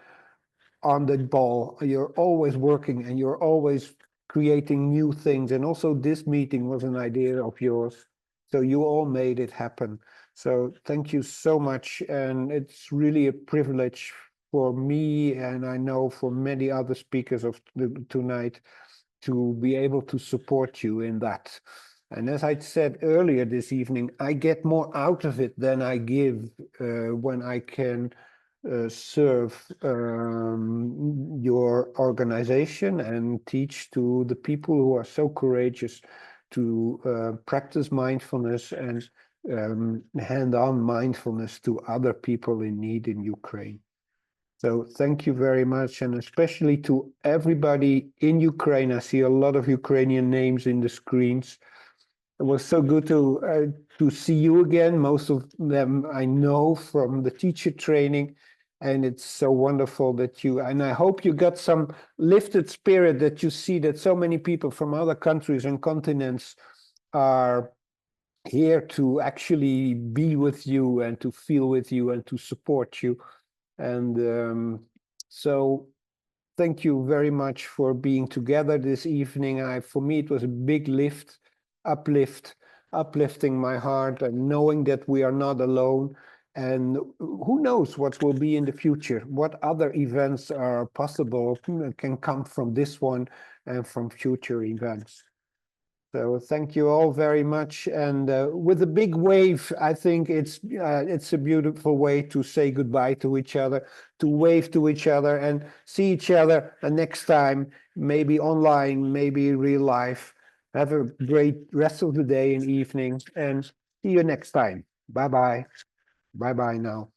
on the ball. You're always working and you're always creating new things. And also this meeting was an idea of yours. So you all made it happen. So thank you so much. And it's really a privilege for me, and I know for many other speakers of tonight, to be able to support you in that. And as I said earlier this evening, I get more out of it than I give when I can serve your organization and teach to the people who are so courageous to practice mindfulness and hand on mindfulness to other people in need in Ukraine. So thank you very much, and especially to everybody in Ukraine. I see a lot of Ukrainian names in the screens. It was so good to see you again. Most of them I know from the teacher training, and it's so wonderful that and I hope you got some lifted spirit, that you see that so many people from other countries and continents are here to actually be with you and to feel with you and to support you. And so thank you very much for being together this evening. For me, it was a big uplifting my heart, and knowing that we are not alone. And who knows what will be in the future, what other events are possible, can come from this one and from future events. So thank you all very much. And with a big wave, I think it's a beautiful way to say goodbye to each other, to wave to each other and see each other next time, maybe online, maybe real life. Have a great rest of the day and evening, and see you next time. Bye-bye. Bye-bye now.